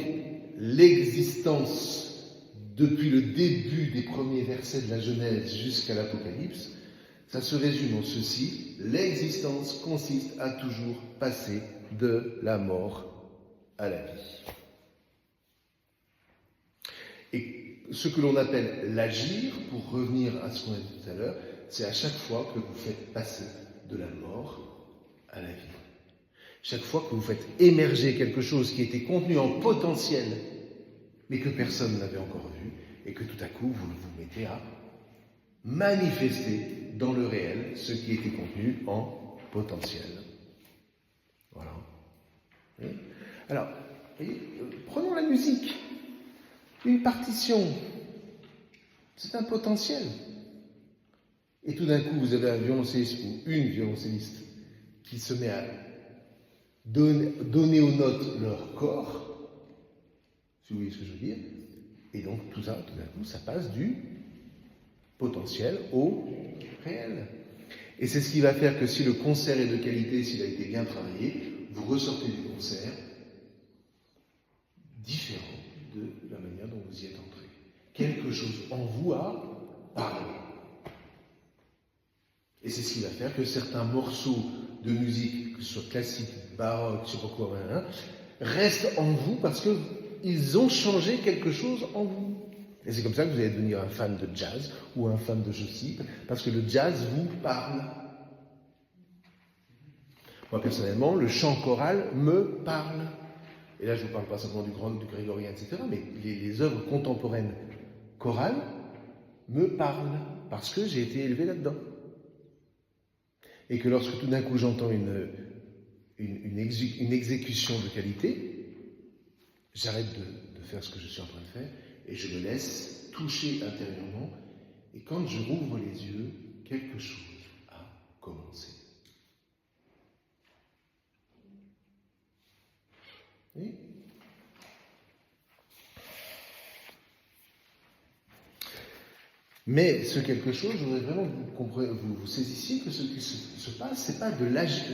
[SPEAKER 1] l'existence, depuis le début des premiers versets de la Genèse jusqu'à l'Apocalypse, ça se résume en ceci: l'existence consiste à toujours passer de la mort à la vie. Et ce que l'on appelle l'agir, pour revenir à ce qu'on a dit tout à l'heure, c'est à chaque fois que vous faites passer de la mort à la vie. Chaque fois que vous faites émerger quelque chose qui était contenu en potentiel, mais que personne n'avait encore vu, et que tout à coup vous vous mettez à manifester dans le réel ce qui était contenu en potentiel. Voilà. Alors, prenons la musique. Une partition, c'est un potentiel. Et tout d'un coup, vous avez un violoncelliste ou une violoncelliste qui se met à donner aux notes leur corps, si vous voyez ce que je veux dire. Et donc, tout ça, tout d'un coup, ça passe du potentiel au réel. Et c'est ce qui va faire que si le concert est de qualité, s'il a été bien travaillé, vous ressortez du concert différent de la manière dont vous y êtes entré. Quelque chose en vous a parlé. Et c'est ce qui va faire que certains morceaux de musique, que ce soit classique, baroque, je sais pas quoi, restent en vous parce qu'ils ont changé quelque chose en vous. Et c'est comme ça que vous allez devenir un fan de jazz ou un fan de ceci, parce que le jazz vous parle. Moi, personnellement, le chant choral me parle. Et là, je ne vous parle pas simplement du grégorien, etc., mais les œuvres contemporaines chorales me parlent, parce que j'ai été élevé là-dedans. Et que lorsque tout d'un coup j'entends une exécution de qualité, j'arrête de faire ce que je suis en train de faire, et je me laisse toucher intérieurement, et quand je rouvre les yeux, quelque chose a commencé. Oui. Mais ce quelque chose, je voudrais vraiment que vous saisissiez que ce qui se passe, c'est pas de l'agir.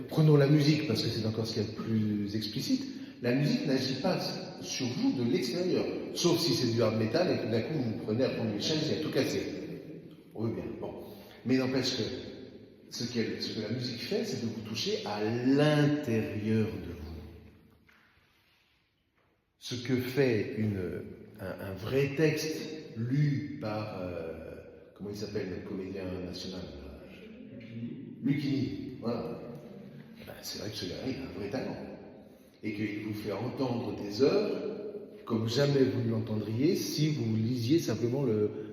[SPEAKER 1] Prenons la musique, parce que c'est encore ce qu'il y a de plus explicite. La musique n'agit pas sur vous de l'extérieur, sauf si c'est du hard metal et que tout d'un coup vous prenez à prendre les chaînes et à tout casser. Oui, bien, bon. Mais n'empêche que ce que la musique fait, c'est de vous toucher à l'intérieur de vous. Ce que fait un vrai texte lu par, comment il s'appelle, le comédien national, Lucchini, voilà. Ben, c'est vrai que ce gars-là, il a un vrai talent. Et qu'il vous fait entendre des œuvres comme jamais vous ne l'entendriez si vous lisiez simplement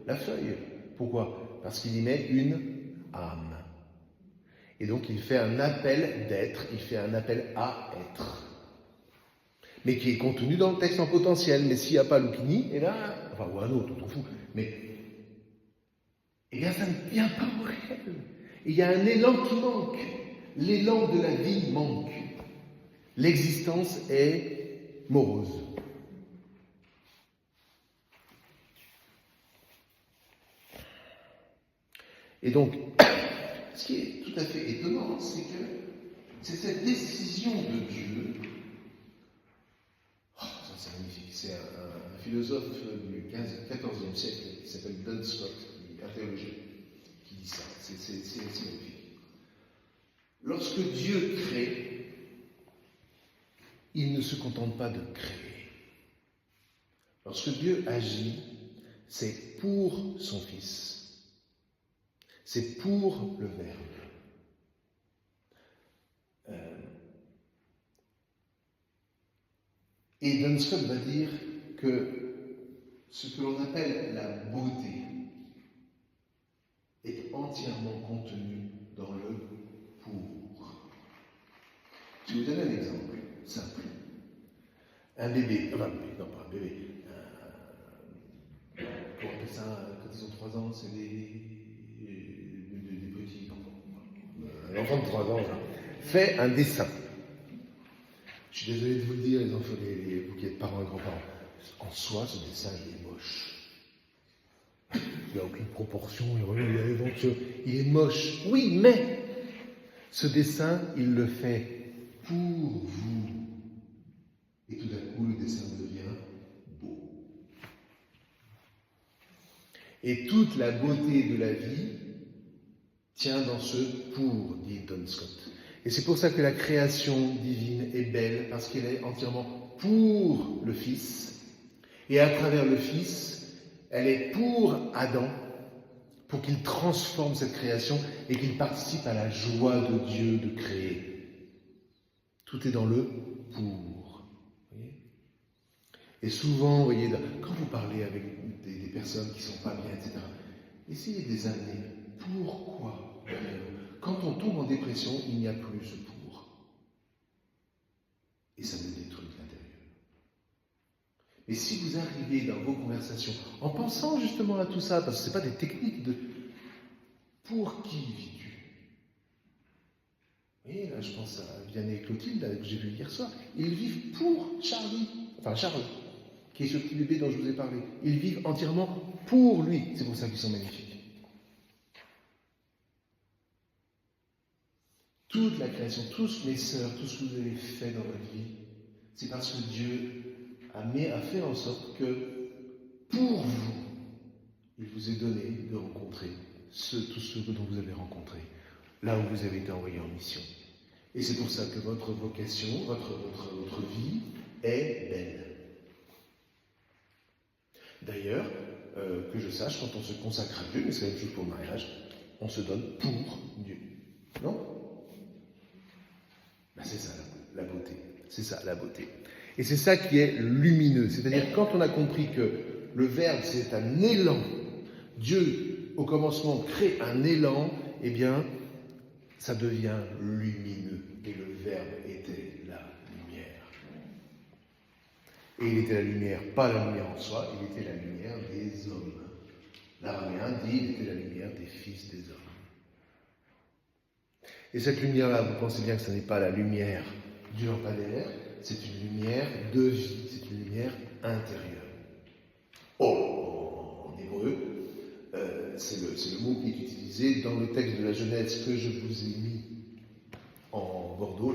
[SPEAKER 1] la feuille. Pourquoi? Parce qu'il y met une âme. Et donc il fait un appel d'être, il fait un appel à être. Mais qui est contenu dans le texte en potentiel. Mais s'il n'y a pas Lucchini, et là, enfin, ou un autre, on s'en fout, mais eh bien ça ne vient pas au réel. Il y a un élan qui manque. L'élan de la vie manque. L'existence est morose. Et donc, ce qui est tout à fait étonnant, c'est que c'est cette décision de Dieu. Oh, ça c'est magnifique. C'est un philosophe du XIVe siècle qui s'appelle Duns Scott, un théologien, qui dit ça. C'est magnifique. Lorsque Dieu crée, il ne se contente pas de créer. Lorsque Dieu agit, c'est pour son Fils. C'est pour le Verbe. Et Duns Scott va dire que ce que l'on appelle la beauté est entièrement contenu dans le pour. Je vais vous donner un exemple simple. Un bébé, non pas un bébé, comment on appelle ça quand ils ont 3 ans, c'est des petits enfants. Un enfant de 3 ans, fait un dessin. Je suis désolé de vous le dire, les enfants, vous qui êtes parents et grands-parents, en soi, ce dessin, il est moche. Il n'y a aucune proportion, il est moche. Oui, mais ce dessin, il le fait pour vous. Et tout d'un coup, le dessin devient beau. Et toute la beauté de la vie tient dans ce pour, dit Duns Scott. Et c'est pour ça que la création divine est belle, parce qu'elle est entièrement pour le Fils. Et à travers le Fils, elle est pour Adam, pour qu'il transforme cette création et qu'il participe à la joie de Dieu de créer. Tout est dans le pour. Voyez ? Et souvent, vous voyez, quand vous parlez avec des personnes qui ne sont pas bien, etc., essayez de les amener. Pourquoi ? Quand on tombe en dépression, il n'y a plus ce pour. Et ça nous détruit de l'intérieur. Mais si vous arrivez dans vos conversations, en pensant justement à tout ça, parce que ce n'est pas des techniques de pour qui vis-tu ? Vous voyez, là je pense à Vianney et Clotilde, que j'ai vu hier soir. Ils vivent pour Charlie, Charles, qui est ce petit bébé dont je vous ai parlé. Ils vivent entièrement pour lui. C'est pour ça qu'ils sont magnifiques. Toute la création, tous mes sœurs, tout ce que vous avez fait dans votre vie, c'est parce que Dieu a fait en sorte que, pour vous, il vous est donné de rencontrer tous ceux dont vous avez rencontré, là où vous avez été envoyé en mission. Et c'est pour ça que votre vocation, votre vie est belle. D'ailleurs, que je sache, quand on se consacre à Dieu, mais c'est la même chose pour le mariage, on se donne pour Dieu. Non ? Ben c'est ça la beauté. C'est ça la beauté. Et c'est ça qui est lumineux. C'est-à-dire quand on a compris que le Verbe c'est un élan, Dieu au commencement crée un élan, eh bien ça devient lumineux. Et le Verbe était la lumière. Et il était la lumière, pas la lumière en soi, il était la lumière des hommes. L'araméen dit il était la lumière des fils des hommes. Et cette lumière-là, vous pensez bien que ce n'est pas la lumière du lampadaire, c'est une lumière de vie, c'est une lumière intérieure. En hébreu, c'est le mot qui est utilisé dans le texte de la Genèse que je vous ai mis en bordeaux.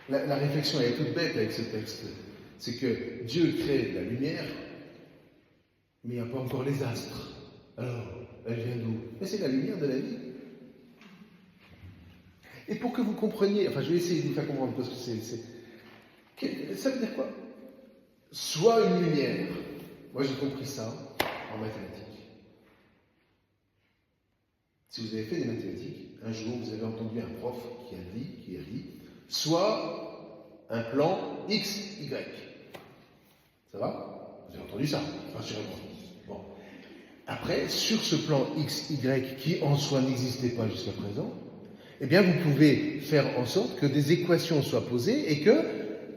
[SPEAKER 1] Là. La réflexion elle est toute bête avec ce texte. C'est que Dieu crée la lumière, mais il n'y a pas encore les astres. Alors, elle vient d'où ? Mais c'est la lumière de la vie. Et pour que vous compreniez, je vais essayer de vous faire comprendre, parce que ça veut dire quoi ? Soit une lumière. Moi, j'ai compris ça en mathématiques. Si vous avez fait des mathématiques, un jour, vous avez entendu un prof qui a dit, soit un plan X, Y. Ça va ? Vous avez entendu ça, rassurez-moi. Bon. Après, sur ce plan X, Y, qui en soi n'existait pas jusqu'à présent, eh bien, vous pouvez faire en sorte que des équations soient posées et que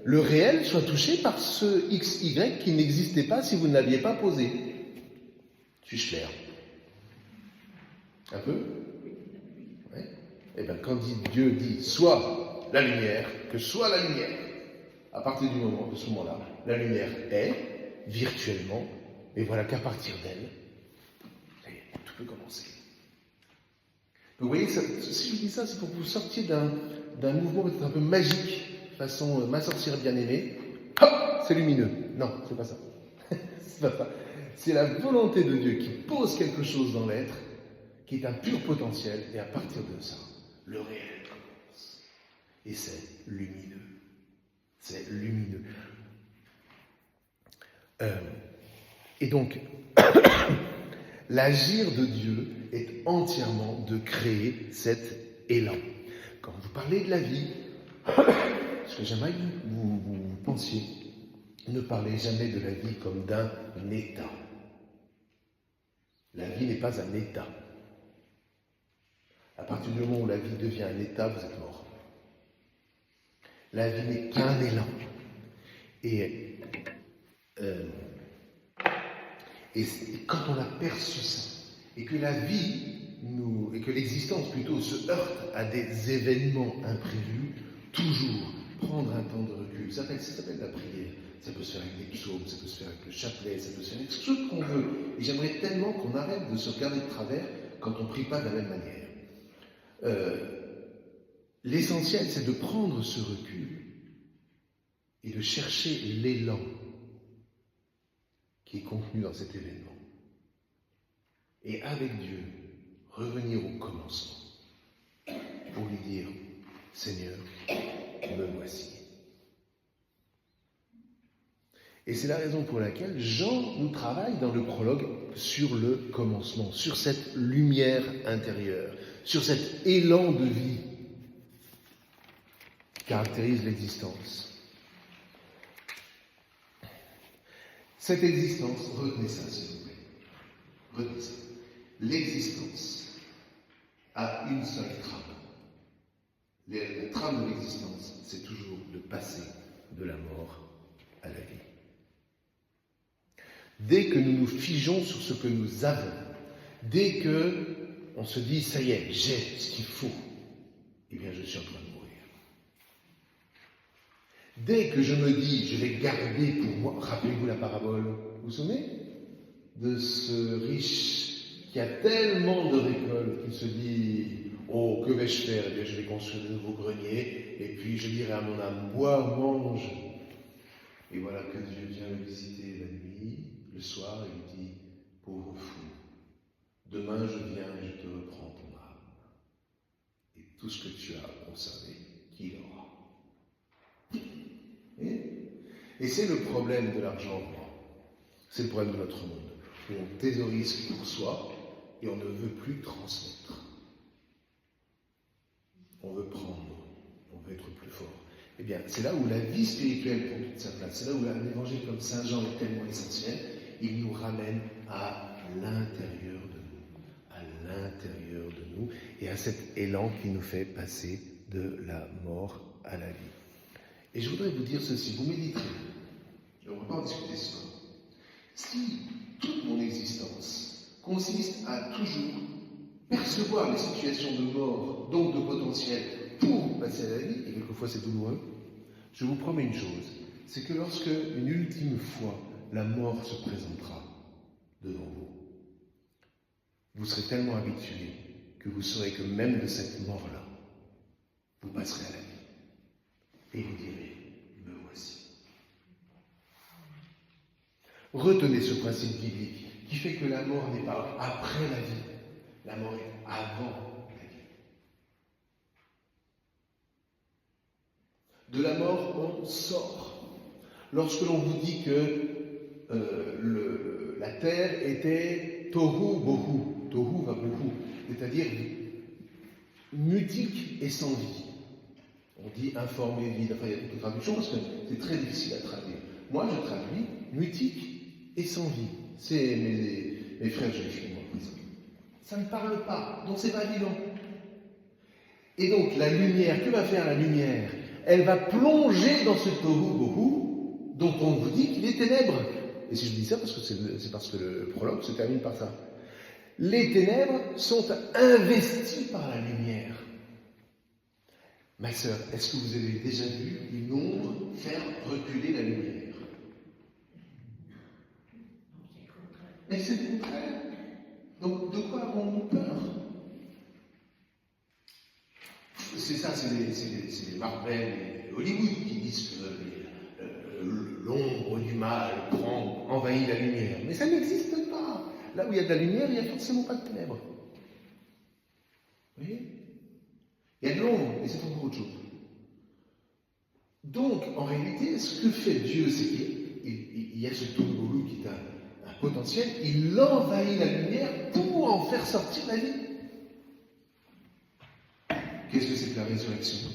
[SPEAKER 1] le réel soit touché par ce X, Y qui n'existait pas si vous ne l'aviez pas posé. Suis-je clair ? Un peu ? Oui. Eh bien, quand Dieu dit soit la lumière, que soit la lumière, à partir du moment, de ce moment-là, la lumière est, virtuellement, et voilà qu'à partir d'elle, tout peut commencer. Vous voyez, si je dis ça, c'est pour que vous sortiez d'un mouvement peut-être un peu magique, façon ma sorcière bien-aimée. Hop, c'est lumineux. Non, c'est pas ça. C'est pas ça. C'est la volonté de Dieu qui pose quelque chose dans l'être, qui est un pur potentiel, et à partir de ça, le réel commence. Et c'est lumineux. C'est lumineux. Et donc, l'agir de Dieu est entièrement de créer cet élan. Quand vous parlez de la vie, ce que j'aimerais que vous pensiez, ne parlez jamais de la vie comme d'un état. La vie n'est pas un état. À partir du moment où la vie devient un état, vous êtes mort. La vie n'est qu'un élan. Et quand on a perçu ça, et que la vie, et que l'existence plutôt se heurte à des événements imprévus, toujours prendre un temps de recul. Ça s'appelle la prière. Ça peut se faire avec des psaumes, ça peut se faire avec le chapelet, ça peut se faire avec ce qu'on veut. Et j'aimerais tellement qu'on arrête de se regarder de travers quand on ne prie pas de la même manière. L'essentiel, c'est de prendre ce recul et de chercher l'élan qui est contenu dans cet événement. Et avec Dieu, revenir au commencement pour lui dire « Seigneur, me voici ». Et c'est la raison pour laquelle Jean nous travaille dans le prologue sur le commencement, sur cette lumière intérieure, sur cet élan de vie qui caractérise l'existence. Cette existence, retenez ça s'il vous plaît, retenez ça. L'existence a une seule trame. La trame de l'existence, c'est toujours de passer de la mort à la vie. Dès que nous nous figeons sur ce que nous avons, dès que on se dit « ça y est, j'ai ce qu'il faut », eh bien je suis en train de mourir. Dès que je me dis « je vais garder pour moi », rappelez-vous la parabole, vous vous souvenez de ce riche qui a tellement de récoltes qu'il se dit « oh, que vais-je faire ? Eh bien je vais construire de nouveaux greniers, et puis je dirai à mon âme « bois, mange ». Et voilà que Dieu vient le visiter la nuit, le soir, et lui dit « pauvre fou, demain je viens et je te reprends ton âme. Et tout ce que tu as conservé, qui l'aura ?» Et c'est le problème de l'argent. C'est le problème de notre monde. Où on thésaurise pour soi et on ne veut plus transmettre. On veut prendre, on veut être plus fort. Eh bien, c'est là où la vie spirituelle prend toute sa place. C'est là où un évangile comme Saint Jean est tellement essentiel. Il nous ramène à l'intérieur de nous. À l'intérieur de nous. Et à cet élan qui nous fait passer de la mort à la vie. Et je voudrais vous dire ceci. Vous méditerez. On ne va pas en discuter ce soir. Si toute mon existence consiste à toujours percevoir les situations de mort, donc de potentiel, pour passer à la vie, et quelquefois c'est douloureux, je vous promets une chose, c'est que lorsque, une ultime fois, la mort se présentera devant vous, vous serez tellement habitué que vous saurez que même de cette mort-là, vous passerez à la vie. Et vous direz, me voici. Retenez ce principe biblique qui fait que la mort n'est pas après la vie, la mort est avant la vie. De la mort, on sort. Lorsque l'on vous dit que la terre était tohu bohu, tohu va bohu, c'est-à-dire mutique et sans vie. On dit informé, vide, enfin il y a toutes les traductions parce que c'est très difficile à traduire. Moi je traduis mutique et sans vie. C'est mes frères juifs qui m'ont appris ça. Ça ne parle pas, donc c'est pas évident. Et donc la lumière, que va faire la lumière ? Elle va plonger dans ce tohu bohu dont on vous dit qu'il est ténèbres. Et si je dis ça, c'est parce que le prologue se termine par ça. Les ténèbres sont investies par la lumière. Ma sœur, est-ce que vous avez déjà vu une ombre faire reculer la lumière ? Mais c'est le contraire. Donc de quoi avons-nous peur ? C'est ça, c'est les Marvel et Hollywood qui disent que l'ombre du mal envahit la lumière. Mais ça n'existe pas. Là où il y a de la lumière, il n'y a forcément pas de ténèbres. Vous voyez ? l'ombre, et c'est encore autre chose. Donc, en réalité, ce que fait Dieu, c'est qu'il y a ce Tohu qui est un potentiel, il envahit la lumière pour en faire sortir la vie. Qu'est-ce que c'est que la résurrection?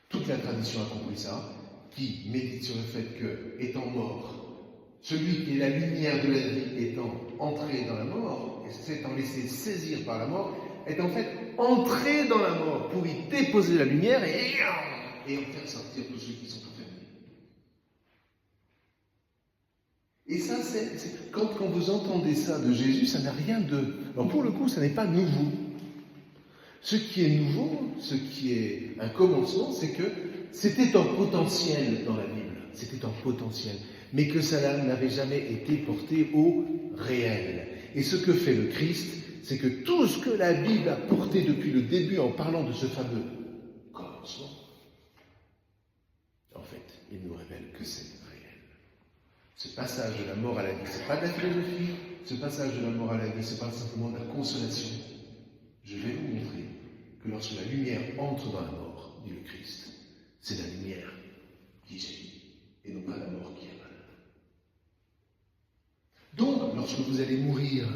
[SPEAKER 1] Toute la tradition a compris ça, qui médite sur le fait que, étant mort, celui qui est la lumière de la vie étant entré dans la mort, et s'étant laissé saisir par la mort, est en fait entré dans la mort pour y déposer la lumière et en faire sortir tous ceux qui sont enfermés. Et ça, quand vous entendez ça de Jésus, ça n'a rien de... Alors pour le coup, ça n'est pas nouveau. Ce qui est nouveau, ce qui est un commencement, c'est que c'était en potentiel dans la Bible. C'était en potentiel. Mais que ça n'avait jamais été porté au réel. Et ce que fait le Christ, c'est que tout ce que la Bible a porté depuis le début en parlant de ce fameux commencement, en fait, il nous révèle que c'est réel. Ce passage de la mort à la vie, c'est pas de la philosophie. Ce passage de la mort à la vie, c'est pas simplement de la consolation. Je vais vous montrer que lorsque la lumière entre dans la mort, dit le Christ, c'est la lumière qui jaillit, et non pas la mort qui avale. Donc, lorsque vous allez mourir,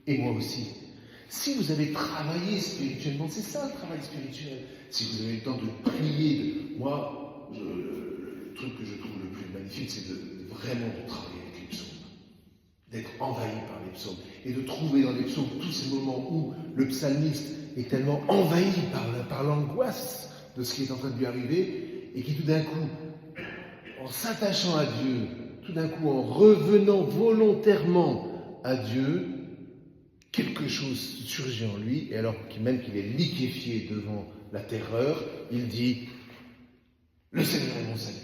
[SPEAKER 1] et moi aussi, si vous avez travaillé spirituellement, c'est ça le travail spirituel. Si vous avez le temps de prier, moi, le truc que je trouve le plus magnifique, c'est vraiment de travailler avec les psaumes, d'être envahi par les psaumes, et de trouver dans les psaumes tous ces moments où le psalmiste est tellement envahi par l'angoisse de ce qui est en train de lui arriver, et qui tout d'un coup, en s'attachant à Dieu, tout d'un coup, en revenant volontairement à Dieu, quelque chose surgit en lui, et alors même qu'il est liquéfié devant la terreur, il dit « Le Seigneur est mon salut ».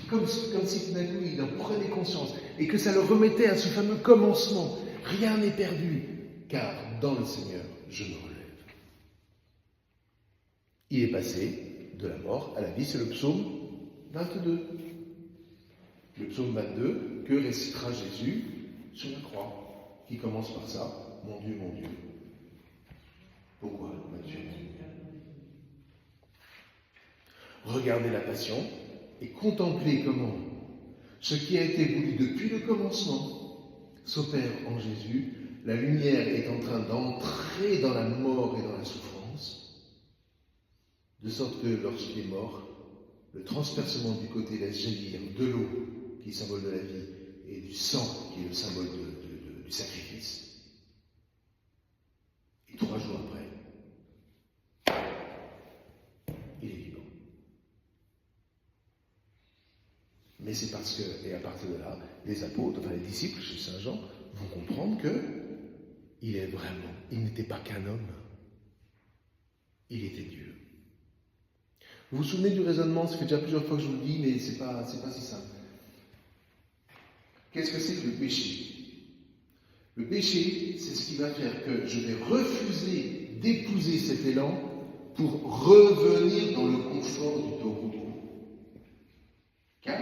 [SPEAKER 1] Comme si tout d'un coup il en prenait conscience, et que ça le remettait à ce fameux commencement. Rien n'est perdu, car dans le Seigneur, je me relève. Il est passé de la mort à la vie, c'est le psaume 22. Le psaume 22 que récitera Jésus sur la croix, qui commence par ça, mon Dieu, pourquoi m'as-tu abandonné? Regardez la passion et contemplez comment ce qui a été voulu depuis le commencement s'opère en Jésus. La lumière est en train d'entrer dans la mort et dans la souffrance, de sorte que lorsqu'il est mort, le transpercement du côté laisse jaillir de l'eau, qui est le symbole de la vie, et du sang, qui est le symbole du sacrifice. Et 3 jours après, il est vivant. Mais c'est parce que, et à partir de là, les apôtres, enfin les disciples chez Saint Jean, vont comprendre que il n'était pas qu'un homme, il était Dieu. Vous vous souvenez du raisonnement? Ça fait déjà plusieurs fois que je vous le dis, mais c'est pas si simple. Qu'est-ce que c'est que le péché? Le péché, c'est ce qui va faire que je vais refuser d'épouser cet élan pour revenir dans le confort du taureau. Car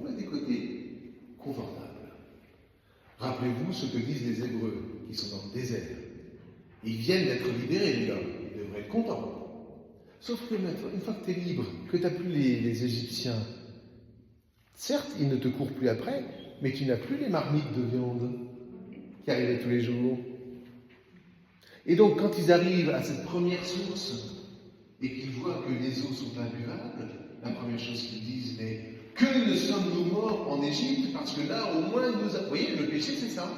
[SPEAKER 1] on a des côtés confortables. Rappelez-vous ce que disent les Hébreux qui sont dans le désert. Ils viennent d'être libérés, les gars. Ils devraient être contents. Sauf que maintenant, une fois que tu es libre, que tu n'as plus les Égyptiens, certes, ils ne te courent plus après, mais tu n'as plus les marmites de viande qui arrivaient tous les jours. Et donc, quand ils arrivent à cette première source et qu'ils voient que les eaux sont imbuvables, la première chose qu'ils disent, mais que ne sommes-nous morts en Égypte? Parce que là, au moins, nous avons... Vous voyez, le péché, c'est ça.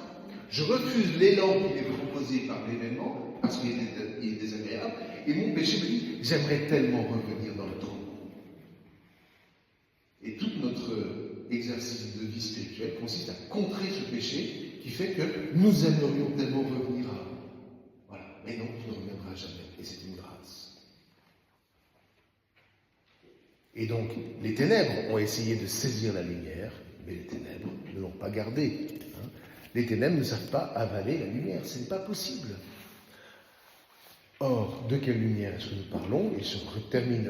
[SPEAKER 1] Je refuse l'élan qui m'est proposé par l'événement, parce qu'il est désagréable, et mon péché me dit, j'aimerais tellement revenir dans le trou. Et tout notre exercice de vie spirituelle consiste à contrer ce péché qui fait que nous aimerions tellement revenir à... Voilà. Mais non, tu ne reviendras jamais. Et c'est une grâce. Et donc, les ténèbres ont essayé de saisir la lumière, mais les ténèbres ne l'ont pas gardée. Les ténèbres ne savent pas avaler la lumière. Ce n'est pas possible. Or, de quelle lumière est-ce que nous parlons? Et je termine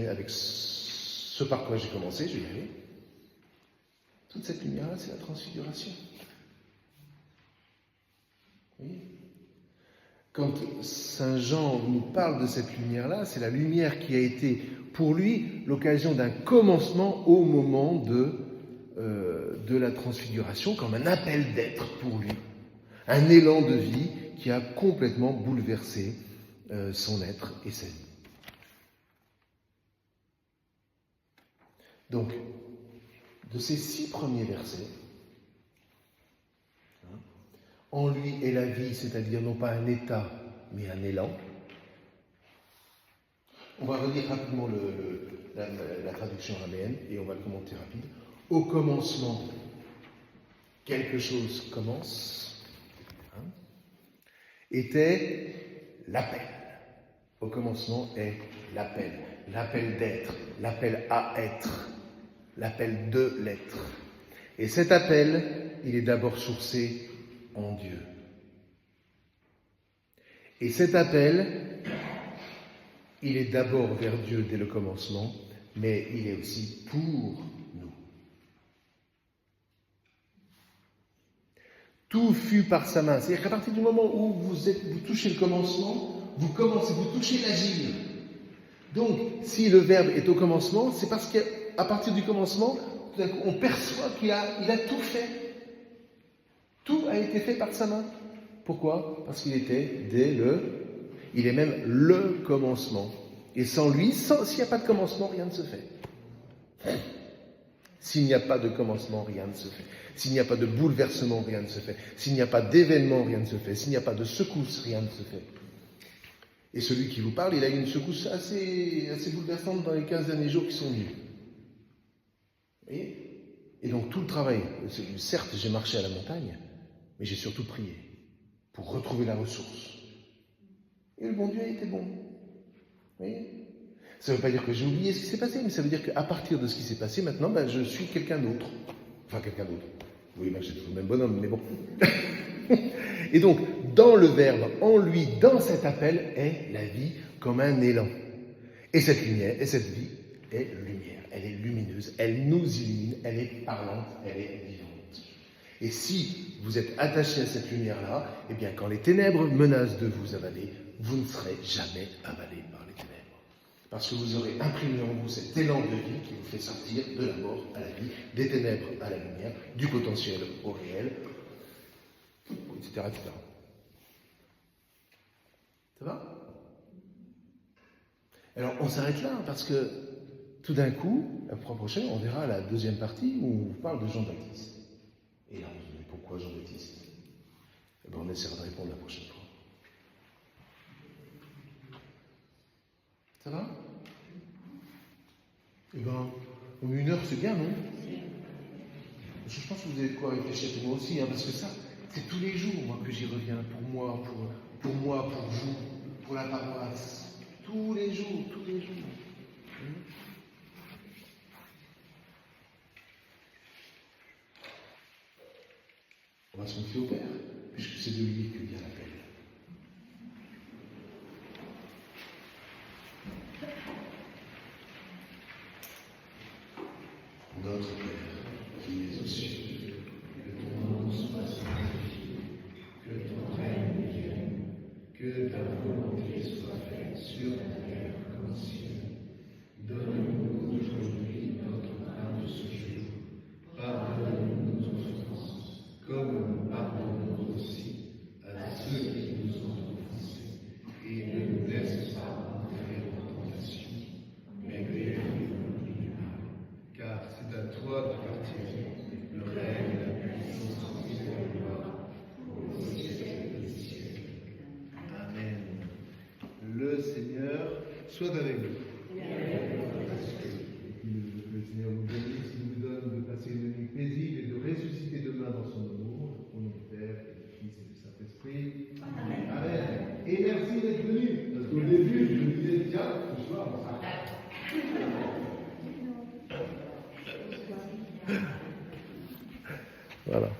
[SPEAKER 1] avec ce par quoi j'ai commencé, je vais y aller. Toute cette lumière-là, c'est la transfiguration. Oui. quand Saint Jean nous parle de cette lumière-là, c'est la lumière qui a été pour lui l'occasion d'un commencement au moment de la transfiguration, comme un appel d'être pour lui, un élan de vie qui a complètement bouleversé son être et sa vie. Donc, de ces 6 premiers versets, en lui est la vie, c'est-à-dire non pas un état, mais un élan. On va relire rapidement la traduction araméenne et on va le commenter rapide. Au commencement, quelque chose commence, était l'appel. Au commencement est l'appel, l'appel d'être, l'appel à être, l'appel de l'être. Et cet appel, il est d'abord sourcé en Dieu. Et cet appel, il est d'abord vers Dieu dès le commencement, mais il est aussi pour nous. Tout fut par sa main. C'est-à-dire qu'à partir du moment où vous touchez le commencement, vous touchez l'agir. Donc, si le verbe est au commencement, c'est parce qu'à partir du commencement, on perçoit qu'il a tout fait. Tout a été fait par sa main. Pourquoi ? Parce qu'il était il est même le commencement. Et sans lui, s'il n'y a pas de commencement, rien ne se fait. S'il n'y a pas de commencement, rien ne se fait. S'il n'y a pas de bouleversement, rien ne se fait. S'il n'y a pas d'événement, rien ne se fait. S'il n'y a pas de secousse, rien ne se fait. Et celui qui vous parle, il a eu une secousse assez bouleversante dans les 15 derniers jours qui sont venus. Vous voyez ? Et donc tout le travail, certes j'ai marché à la montagne, mais j'ai surtout prié pour retrouver la ressource. Et le bon Dieu a été bon. Vous voyez ? Ça ne veut pas dire que j'ai oublié ce qui s'est passé, mais ça veut dire qu'à partir de ce qui s'est passé, maintenant, je suis quelqu'un d'autre. Enfin, quelqu'un d'autre. Oui, j'ai toujours le même bonhomme, mais bon. Et donc, dans le Verbe, en lui, dans cet appel, est la vie comme un élan. Et cette lumière, et cette vie, est lumière. Elle est lumineuse, elle nous illumine, elle est parlante, elle est vivante. Et si vous êtes attaché à cette lumière-là, eh bien, quand les ténèbres menacent de vous avaler, vous ne serez jamais avalé par les ténèbres. Parce que vous aurez imprimé en vous cet élan de vie qui vous fait sortir de la mort à la vie, des ténèbres à la lumière, du potentiel au réel, etc., etc. Ça va ? Alors, on s'arrête là, parce que tout d'un coup, la fois prochaine, on verra la deuxième partie où on parle de Jean-Baptiste. Et là, on se dit, pourquoi Jean-Baptiste ? Eh bien, on essaiera de répondre la prochaine fois. Ça va ? Eh bien, au moins 1 heure, c'est bien, non ? Je pense que vous avez de quoi réfléchir pour moi aussi, parce que ça, c'est tous les jours, moi, que j'y reviens, pour moi, pour vous, pour la paroisse. Tous les jours. On va se confier au Père, puisque c'est de lui que vient l'appel. Notre Père, qui es aux cieux, que ton nom soit sanctifié, que ton règne vienne, que ta volonté soit faite sur la terre comme au ciel. Donne-nous aujourd'hui notre pain de ce jour. Pardonne-nous nos offenses, comme nous pardonnons aussi à ceux qui nous ont offensés. Et ne nous laisse pas entrer en tentation, mais guéris-nous du mal. Car c'est à toi d'appartenir le règne, la puissance et la gloire au siècle des siècles. Amen. Le Seigneur soit avec vous. Le Seigneur nous bénisse, nous donne de passer une nuit paisible et de ressusciter demain dans son amour. Au nom du Père, et du Fils et du Saint-Esprit. Amen. Amen. Et merci d'être venus. Parce qu'au début, je me disais, tiens, ce soir, on s'arrête. Voilà.